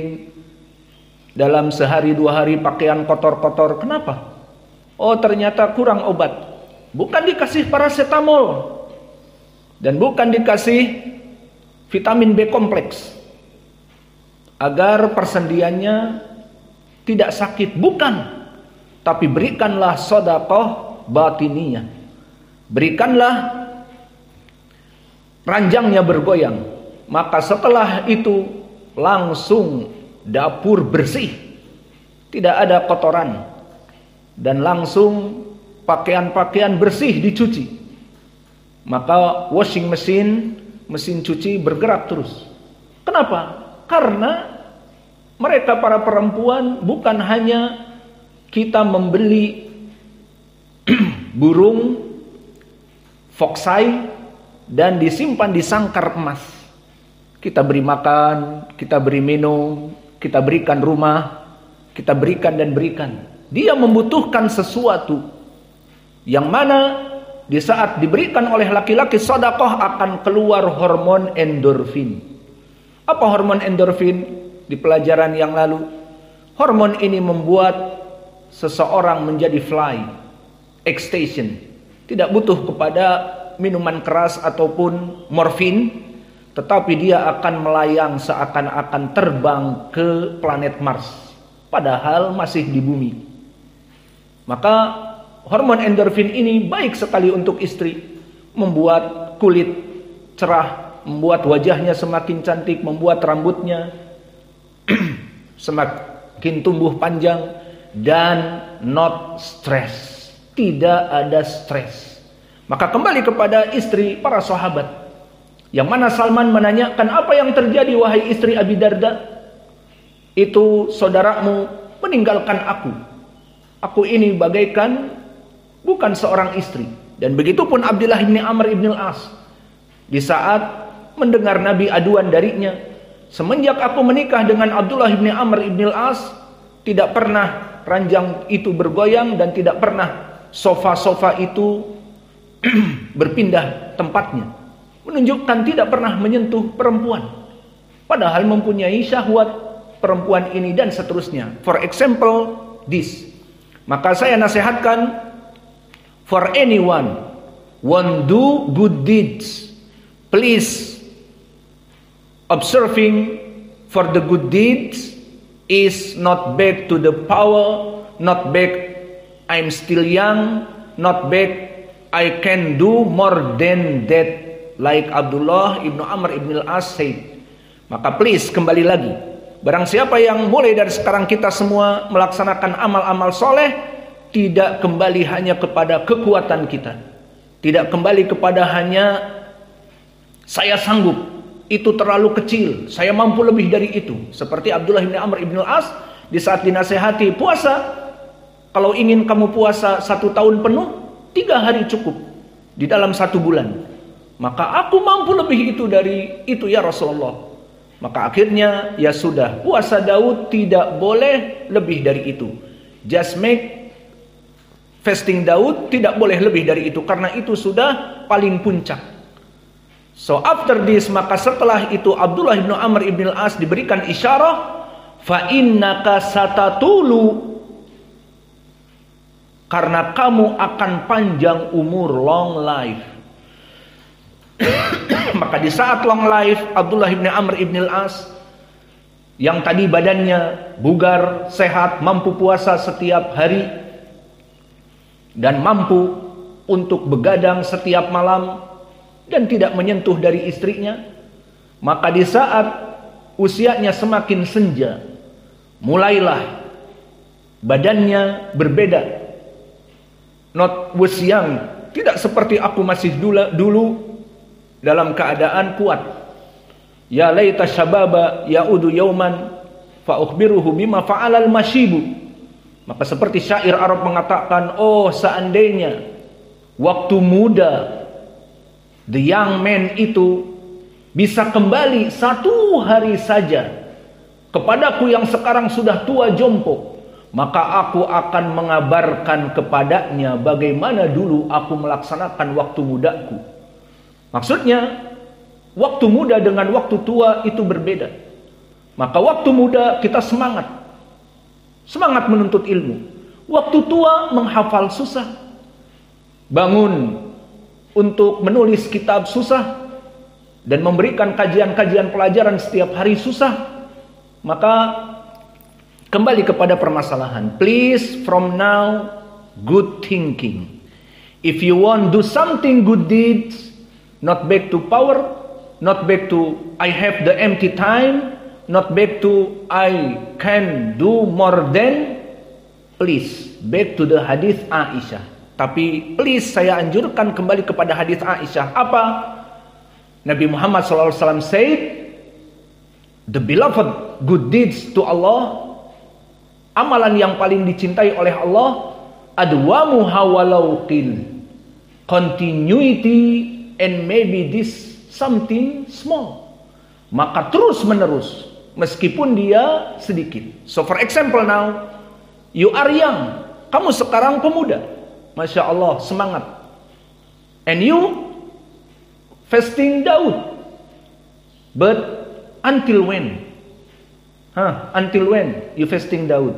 A: dalam sehari 2 hari pakaian kotor-kotor. Kenapa? Oh ternyata kurang obat. Bukan dikasih paracetamol dan bukan dikasih vitamin B kompleks agar persendiannya tidak sakit, bukan. Tapi berikanlah sedekah batiniyah, berikanlah ranjangnya bergoyang. Maka setelah itu langsung dapur bersih, tidak ada kotoran, dan langsung pakaian-pakaian bersih dicuci. Maka washing machine, mesin cuci bergerak terus. Kenapa? Karena mereka para perempuan bukan hanya kita membeli burung foksai dan disimpan di sangkar emas. Kita beri makan, kita beri minum, kita berikan rumah, kita berikan dan berikan. Dia membutuhkan sesuatu yang mana di saat diberikan oleh laki-laki sedekah akan keluar hormon endorfin. Apa hormon endorfin? Di pelajaran yang lalu, hormon ini membuat seseorang menjadi fly, excitation. Tidak butuh kepada minuman keras ataupun morfin, tetapi dia akan melayang seakan-akan terbang ke planet Mars, padahal masih di bumi. Maka
B: hormon endorfin ini baik sekali untuk istri, membuat kulit cerah, membuat wajahnya semakin cantik, membuat rambutnya semakin tumbuh panjang, dan not stress, tidak ada stres. Maka kembali kepada istri para sahabat, yang mana Salman menanyakan, apa yang terjadi wahai istri Abi Darda? Itu saudaramu meninggalkan aku. Aku ini bagaikan bukan seorang istri. Dan begitu pun Abdullah bin Amr bin Al-As. Di saat mendengar Nabi aduan darinya, semenjak aku menikah dengan Abdullah bin Amr bin Al-As, tidak pernah ranjang itu bergoyang dan tidak pernah sofa-sofa itu berpindah tempatnya. Menunjukkan tidak pernah menyentuh perempuan, padahal mempunyai syahwat perempuan ini, dan seterusnya. For example, this. Maka saya nasihatkan, for anyone want do good deeds, please observing for the good deeds is not back to the power, not back I'm still young, not back I can do more than that, like Abdullah ibnu Amr ibn al-As said. Maka please kembali lagi, barang siapa yang mulai dari sekarang kita semua melaksanakan amal-amal soleh, tidak kembali hanya kepada kekuatan kita, tidak kembali kepada hanya saya sanggup, itu terlalu kecil, saya mampu lebih dari itu. Seperti Abdullah bin Amr ibn al-As di saat dinasehati puasa, kalau ingin kamu puasa 1 tahun penuh, 3 hari cukup di dalam 1 bulan. Maka aku mampu lebih itu dari itu ya Rasulullah. Maka akhirnya ya sudah, puasa Daud tidak boleh lebih dari itu. Just make fasting Daud tidak boleh lebih dari itu, karena itu sudah paling puncak. So after this, maka setelah itu Abdullah bin Amr ibn al-As diberikan isyarah, fa innaka satatulu, karena kamu akan panjang umur, long life. Maka di saat long life Abdullah bin Amr ibn al-As, yang tadi badannya bugar, sehat, mampu puasa setiap hari, dan mampu untuk begadang setiap malam, dan tidak menyentuh dari istrinya, maka di saat usianya semakin senja, mulailah badannya berbeda. Not was young, tidak seperti aku masih dulu dalam keadaan kuat. Ya laita syababa yaudu yauman fa ukhbiruhu bima fa'alal mashibu. Maka seperti syair Arab mengatakan, oh seandainya waktu muda, the young man itu bisa kembali 1 hari saja kepadaku yang sekarang sudah tua jompo, maka aku akan mengabarkan kepadanya bagaimana dulu aku melaksanakan waktu mudaku. Maksudnya, waktu muda dengan waktu tua itu berbeda. Maka waktu muda kita semangat menuntut ilmu. Waktu tua menghafal susah, bangun untuk menulis kitab susah, dan memberikan kajian-kajian pelajaran setiap hari susah. Maka kembali kepada permasalahan. Please from now, good thinking. If you want do something good deeds, not back to power, not back to I have the empty time, not back to I can do more than, please back to the hadis Aisyah. Tapi please saya anjurkan kembali kepada hadis Aisyah. Apa? Nabi Muhammad SAW said, the beloved good deeds to Allah, amalan yang paling dicintai oleh Allah, adwamuha walau qil, continuity and maybe this something small, maka terus menerus meskipun dia sedikit. So for example now, you are young, kamu sekarang pemuda, Masya Allah, semangat, and you fasting Daud, but until when? Until when you fasting Daud?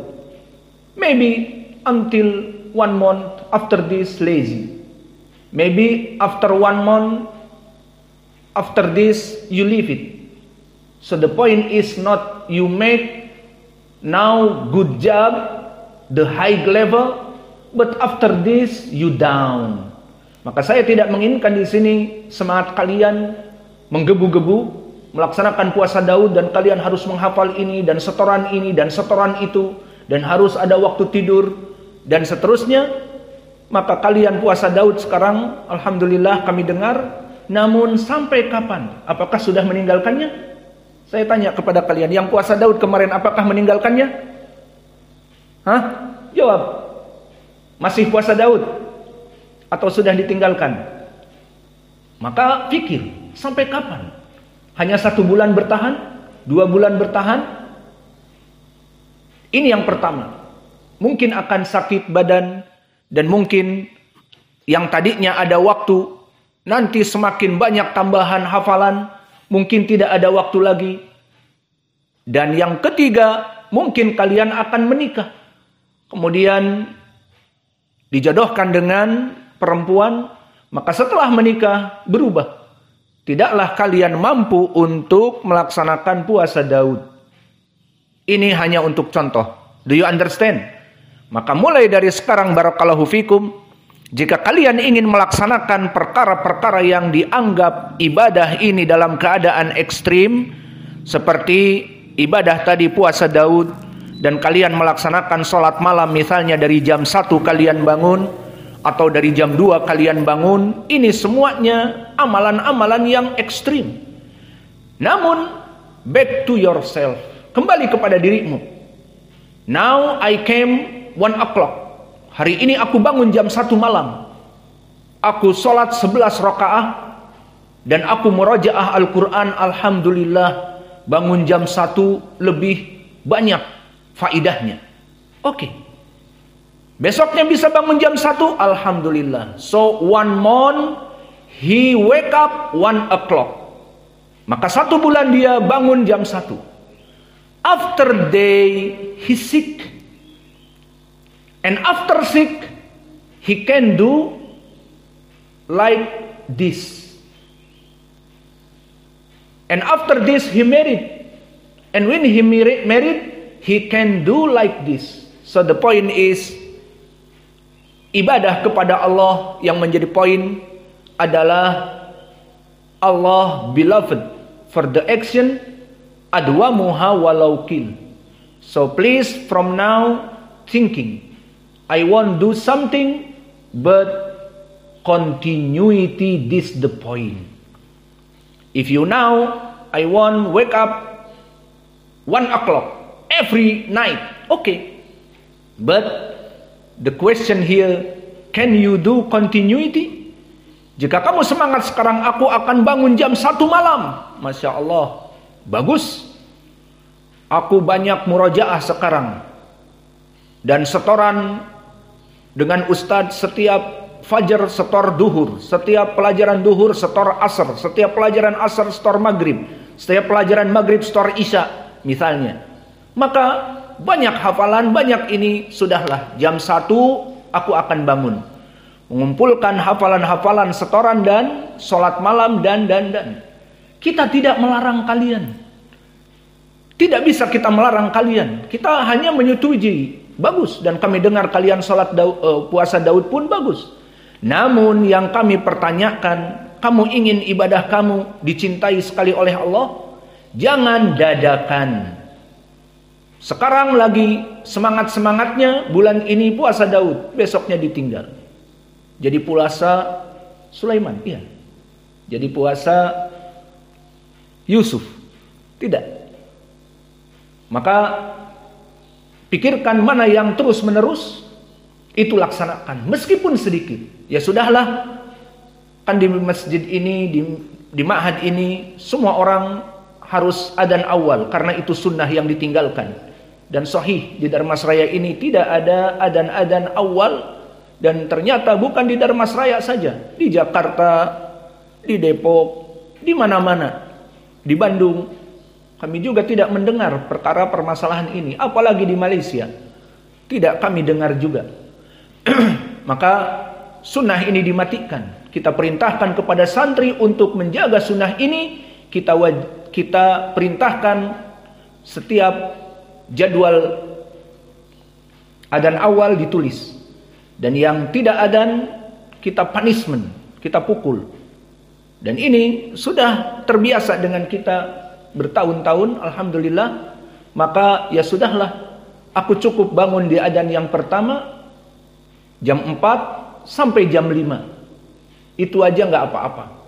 B: Maybe until 1 month, after this lazy. Maybe after 1 month, after this you leave it. So the point is not you make now good job, the high level, but after this you down. Maka saya tidak menginginkan di sini semangat kalian menggebu-gebu melaksanakan puasa Daud dan kalian harus menghafal ini dan setoran itu dan harus ada waktu tidur dan seterusnya. Maka kalian puasa Daud sekarang, alhamdulillah kami dengar, namun sampai kapan? Apakah sudah meninggalkannya? Saya tanya kepada kalian, yang puasa Daud kemarin apakah meninggalkannya? Hah? Jawab. Masih puasa Daud? Atau sudah ditinggalkan? Maka pikir, sampai kapan? Hanya 1 bulan bertahan? 2 bulan bertahan? Ini yang pertama. Mungkin akan sakit badan, dan mungkin yang tadinya ada waktu, nanti semakin banyak tambahan hafalan, mungkin tidak ada waktu lagi. Dan yang ketiga, mungkin kalian akan menikah. Kemudian dijodohkan dengan perempuan, maka setelah menikah berubah. Tidaklah kalian mampu untuk melaksanakan puasa Daud. Ini hanya untuk contoh. Do you understand? Maka mulai dari sekarang barakallahu fikum, jika kalian ingin melaksanakan perkara-perkara yang dianggap ibadah ini dalam keadaan ekstrim, seperti ibadah tadi puasa Daud, dan kalian melaksanakan sholat malam misalnya dari jam 1 kalian bangun, atau dari jam 2 kalian bangun, ini semuanya amalan-amalan yang ekstrim. Namun, back to yourself, kembali kepada dirimu. Now I came 1 o'clock. Hari ini aku bangun jam 1 malam. Aku sholat 11 rakaah dan aku murajaah Al-Quran. Alhamdulillah, bangun jam 1 lebih banyak faidahnya. Oke. Besoknya bisa bangun jam 1, alhamdulillah. So 1 month he wake up 1 o'clock. Maka 1 bulan dia bangun jam 1. After day he sick. And after sick he can do like this. And after this he married. And when he married he can do like this. So the point is, ibadah kepada Allah yang menjadi poin adalah Allah beloved for the action adwamuha walau kil. So please from now thinking, I won't do something but continuity, this the point. If you now I won't wake up 1 o'clock every night, okay, but the question here, can you do continuity? Jika kamu semangat sekarang, aku akan bangun jam 1 malam. Masya Allah, bagus. Aku banyak murojaah sekarang. Dan setoran dengan ustadz setiap fajar setor duhur. Setiap pelajaran duhur setor asar. Setiap pelajaran asar setor maghrib. Setiap pelajaran maghrib setor isya. Misalnya. Maka banyak hafalan, banyak ini, sudahlah jam 1 aku akan bangun. Mengumpulkan hafalan-hafalan setoran dan sholat malam dan. Kita tidak melarang kalian. Tidak bisa kita melarang kalian. Kita hanya menyetujui. Bagus. Dan kami dengar kalian sholat puasa Daud pun bagus. Namun yang kami pertanyakan, kamu ingin ibadah kamu dicintai sekali oleh Allah? Jangan dadakan. Sekarang lagi semangat-semangatnya bulan ini puasa Daud, besoknya ditinggal. Jadi puasa Sulaiman, iya. Jadi puasa Yusuf, tidak. Maka pikirkan mana yang terus-menerus, itu laksanakan, meskipun sedikit. Ya sudahlah, kan di masjid ini, di ma'had ini, semua orang harus adzan awal, karena itu sunnah yang ditinggalkan. Dan sahih di Darmasraya ini tidak ada adzan awal, dan ternyata bukan di Darmasraya saja, di Jakarta, di Depok, di mana-mana, di Bandung, kami juga tidak mendengar perkara permasalahan ini, apalagi di Malaysia, tidak kami dengar juga. Maka sunnah ini dimatikan. Kita perintahkan kepada santri untuk menjaga sunnah ini. Kita perintahkan setiap jadwal adzan awal ditulis. Dan yang tidak adzan kita punishment, kita pukul. Dan ini sudah terbiasa dengan kita bertahun-tahun, alhamdulillah. Maka ya sudahlah, aku cukup bangun di adzan yang pertama jam 4 sampai jam 5. Itu aja nggak apa-apa.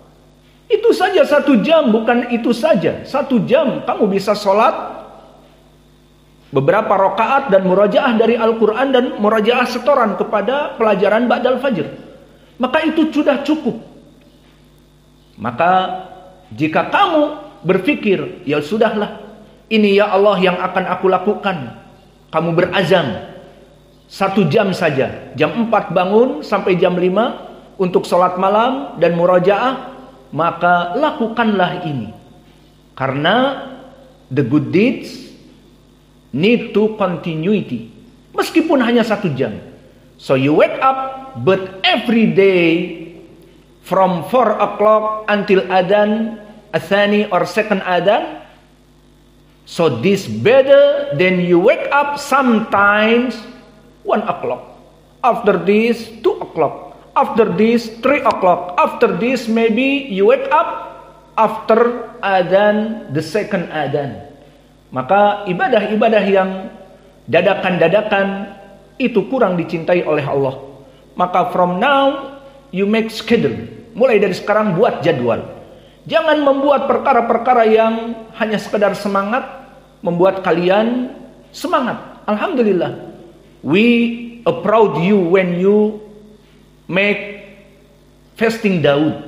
B: Itu saja 1 jam, bukan itu saja. 1 jam kamu bisa sholat beberapa rakaat dan murajaah dari Al-Quran dan murajaah setoran kepada pelajaran Ba'dal Fajr. Maka itu sudah cukup. Maka jika kamu berpikir, ya sudahlah, ini ya Allah yang akan aku lakukan. Kamu berazam 1 jam saja, jam 4 bangun sampai jam 5 untuk sholat malam dan murajaah, maka lakukanlah ini. Karena the good deeds need to continuity. Meskipun hanya 1 jam. So you wake up, but every day from 4 o'clock until adhan, athani or second adhan. So this better than you wake up sometimes 1 o'clock. After this 2 o'clock. After this 3 o'clock. After this maybe you wake up after adhan, the second adhan. Maka ibadah-ibadah yang dadakan-dadakan itu kurang dicintai oleh Allah. Maka from now you make schedule. Mulai dari sekarang buat jadwal. Jangan membuat perkara-perkara yang hanya sekedar semangat, membuat kalian semangat. Alhamdulillah. We applaud you when you make fasting Daud.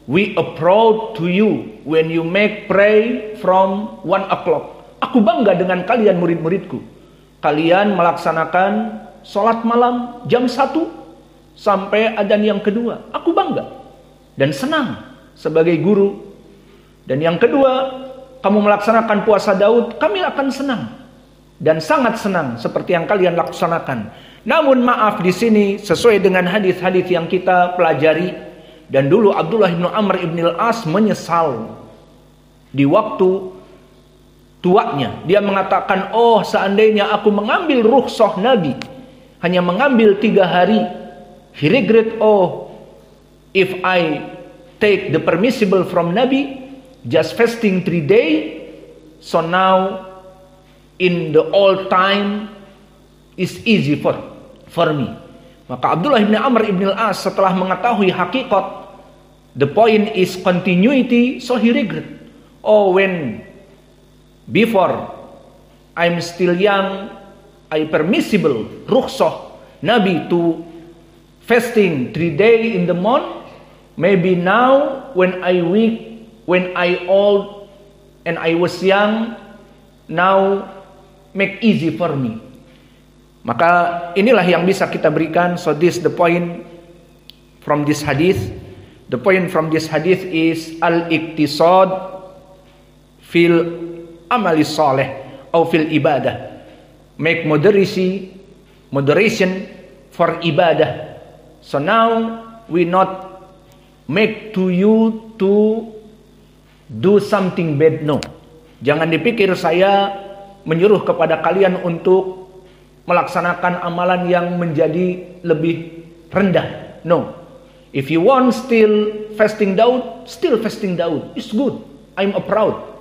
B: We applaud to you when you make pray from 1 o'clock. Aku bangga dengan kalian murid-muridku. Kalian melaksanakan sholat malam jam 1 sampai adzan yang kedua. Aku bangga dan senang sebagai guru. Dan yang kedua, kamu melaksanakan puasa Daud, kami akan senang dan sangat senang seperti yang kalian laksanakan. Namun maaf, di sini sesuai dengan hadis-hadis yang kita pelajari, dan dulu Abdullah bin Amr ibn al-As menyesal di waktu tuanya. Dia mengatakan, oh seandainya aku mengambil rukhsah Nabi hanya mengambil 3 hari, he regret, oh if I take the permissible from Nabi, just fasting 3 days, so now in the old time is easy for me. Maka Abdullah bin Amr ibn al-As setelah mengetahui hakikat, the point is continuity, so he regret. Oh, when before I'm still young, I permissible rukhsah Nabi to fasting 3 days in the month. Maybe now when I weak, when I old and I was young, now make easy for me. Maka inilah yang bisa kita berikan. So this the point from this hadith. The point from this hadith is al-iqtisad fil amali saleh atau fil ibadah. Make moderation for ibadah. So now we not make to you to do something bad. No. Jangan dipikir saya menyuruh kepada kalian untuk melaksanakan amalan yang menjadi lebih rendah. No. If you want still fasting Daud, still fasting Daud. It's good. I'm proud.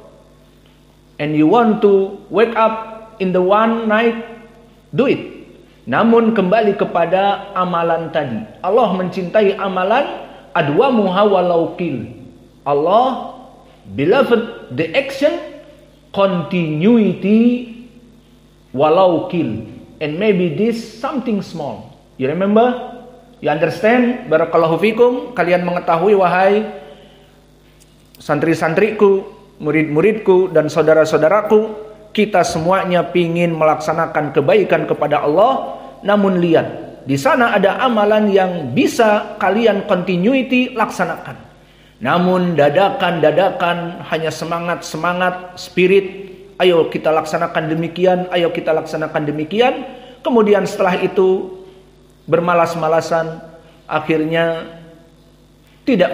B: And you want to wake up in the one night, do it. Namun kembali kepada amalan tadi. Allah mencintai amalan adwamuha walau qil. Allah beloved the action continuity walau qil. And maybe this something small. You remember? You understand? Barakallahu fikum. Kalian mengetahui wahai santri-santriku, murid-muridku dan saudara-saudaraku, kita semuanya pingin melaksanakan kebaikan kepada Allah. Namun lihat, di sana ada amalan yang bisa kalian continuity laksanakan. Namun dadakan hanya semangat spirit, ayo kita laksanakan demikian, ayo kita laksanakan demikian. Kemudian setelah itu bermalas-malasan, akhirnya tidak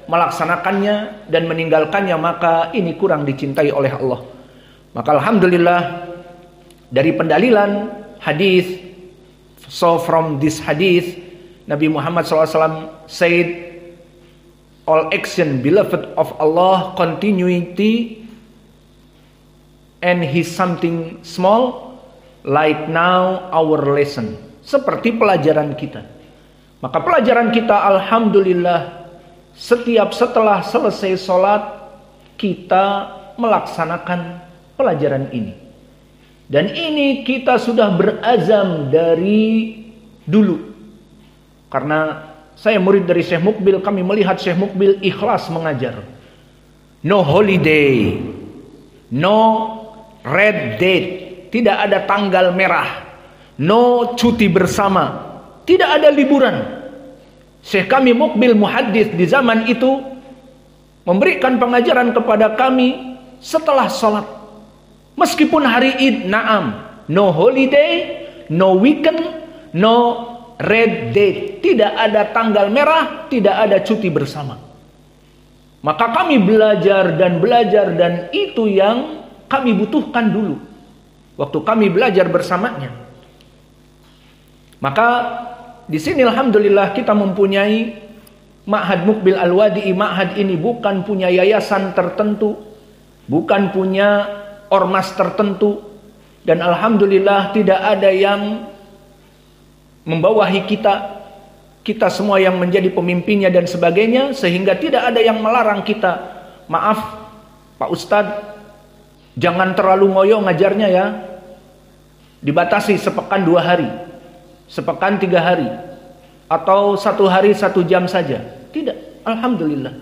B: melaksanakannya dan meninggalkannya, maka ini kurang dicintai oleh Allah. Maka alhamdulillah dari pendalilan hadis So from this hadith, Nabi Muhammad SAW said, all action beloved of Allah continuity, and His something small like now our lesson, seperti pelajaran kita. Maka pelajaran kita, alhamdulillah, setelah selesai sholat kita melaksanakan pelajaran ini. Dan ini kita sudah berazam dari dulu. Karena saya murid dari Syekh Mukbil, kami melihat Syekh Mukbil ikhlas mengajar. No holiday, no red date, tidak ada tanggal merah, no cuti bersama, tidak ada liburan. Syekh kami Mukbil muhaddits di zaman itu memberikan pengajaran kepada kami setelah sholat. Meskipun hari Id, naam, no holiday, no weekend, no red date, tidak ada tanggal merah, tidak ada cuti bersama. Maka kami belajar dan itu yang kami butuhkan dulu waktu kami belajar bersamanya. Maka di sini alhamdulillah kita mempunyai Ma'had Mukbil Al-Wadi'i. Ma'had ini bukan punya yayasan tertentu, bukan punya ormas tertentu, dan alhamdulillah tidak ada yang membawahi kita semua yang menjadi pemimpinnya dan sebagainya, sehingga tidak ada yang melarang kita. Maaf Pak Ustadz, jangan terlalu ngoyo ngajarnya ya, dibatasi sepekan 2 hari, sepekan 3 hari, atau 1 hari 1 jam saja. Tidak, alhamdulillah.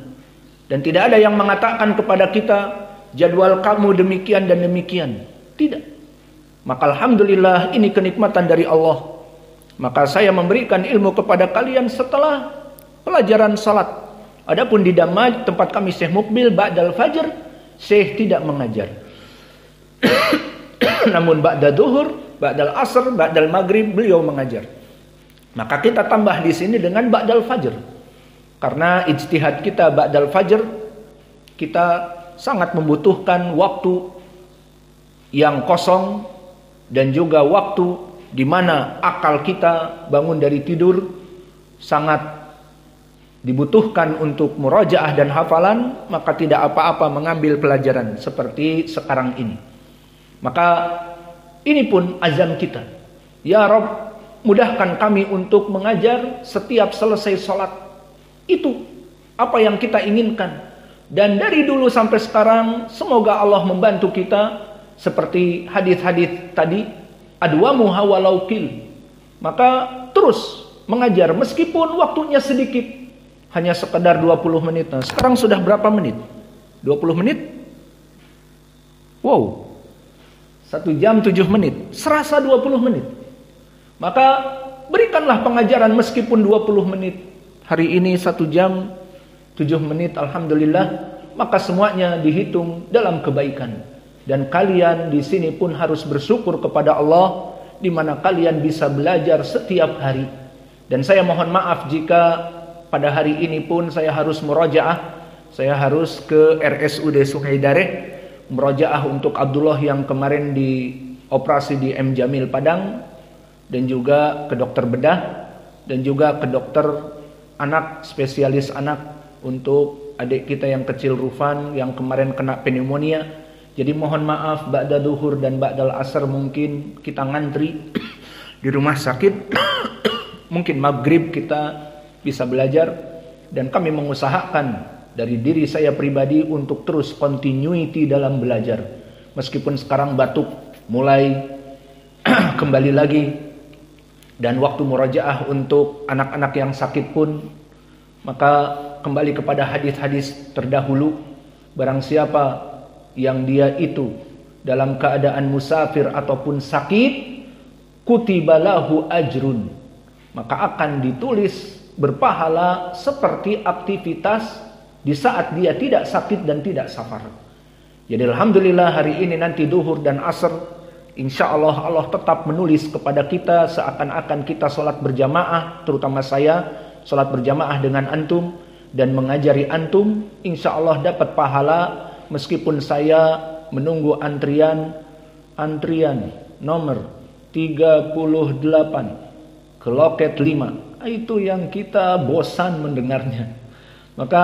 B: Dan tidak ada yang mengatakan kepada kita jadwal kamu demikian dan demikian. Tidak. Maka alhamdulillah ini kenikmatan dari Allah. Maka saya memberikan ilmu kepada kalian setelah pelajaran salat. Adapun di Damaj tempat kami Syekh Mukbil, ba'dal fajr Syekh tidak mengajar. Namun ba'da duhur, ba'dal asr, ba'dal maghrib beliau mengajar. Maka kita tambah di sini dengan ba'dal fajr. Karena ijtihad kita ba'dal fajr, kita sangat membutuhkan waktu yang kosong dan juga waktu di mana akal kita bangun dari tidur sangat dibutuhkan untuk murajaah dan hafalan. Maka tidak apa-apa mengambil pelajaran seperti sekarang ini. Maka ini pun azam kita. Ya Rabb, mudahkan kami untuk mengajar setiap selesai sholat. Itu apa yang kita inginkan. Dan dari dulu sampai sekarang semoga Allah membantu kita seperti hadis-hadis tadi, adwamu hawalau qil. Maka terus mengajar meskipun waktunya sedikit, hanya sekedar 20 menit. Nah, sekarang sudah berapa menit? 20 menit? Wow. 1 jam 7 menit. Serasa 20 menit. Maka berikanlah pengajaran meskipun 20 menit. Hari ini 1 jam 7 menit, alhamdulillah, maka semuanya dihitung dalam kebaikan. Dan kalian di sini pun harus bersyukur kepada Allah di mana kalian bisa belajar setiap hari. Dan saya mohon maaf jika pada hari ini pun saya harus murajaah. Saya harus ke RSUD Sungai Dareh murajaah untuk Abdullah yang kemarin dioperasi di M Jamil Padang, dan juga ke dokter bedah, dan juga ke dokter anak, spesialis anak untuk adik kita yang kecil Rufan yang kemarin kena pneumonia. Jadi mohon maaf ba'da duhur dan ba'dal asar mungkin kita ngantri di rumah sakit. Mungkin maghrib kita bisa belajar, dan kami mengusahakan dari diri saya pribadi untuk terus continuity dalam belajar. Meskipun sekarang batuk mulai kembali lagi, dan waktu murajaah untuk anak-anak yang sakit pun, maka kembali kepada hadis-hadis terdahulu. Barang siapa yang dia itu dalam keadaan musafir ataupun sakit, kutibalahu ajrun, maka akan ditulis berpahala seperti aktivitas di saat dia tidak sakit dan tidak safar. Jadi alhamdulillah hari ini nanti duhur dan asar, insya Allah Allah tetap menulis kepada kita seakan-akan kita sholat berjamaah, terutama saya sholat berjamaah dengan antum dan mengajari antum. Insya Allah dapat pahala meskipun saya menunggu antrian nomor 38 ke loket 5. Itu yang kita bosan mendengarnya. Maka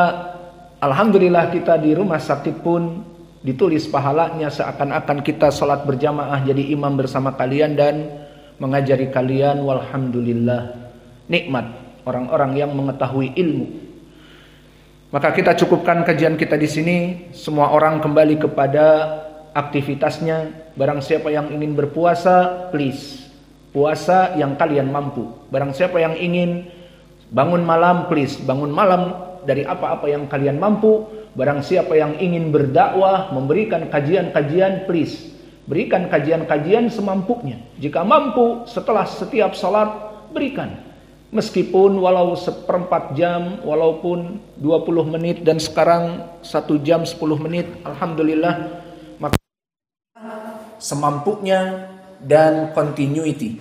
B: alhamdulillah kita di rumah sakit pun ditulis pahalanya seakan-akan kita salat berjamaah jadi imam bersama kalian dan mengajari kalian. Walhamdulillah, nikmat orang-orang yang mengetahui ilmu. Maka kita cukupkan kajian kita di sini. Semua orang kembali kepada aktivitasnya. Barang siapa yang ingin berpuasa, please puasa yang kalian mampu. Barang siapa yang ingin bangun malam, please bangun malam dari apa-apa yang kalian mampu. Barang siapa yang ingin berdakwah, memberikan kajian-kajian, please berikan kajian-kajian semampunya. Jika mampu setelah setiap salat, berikan. Meskipun walau 1/4 jam, walaupun 20 menit dan sekarang 1 jam 10 menit, alhamdulillah, maka semampunya dan continuity.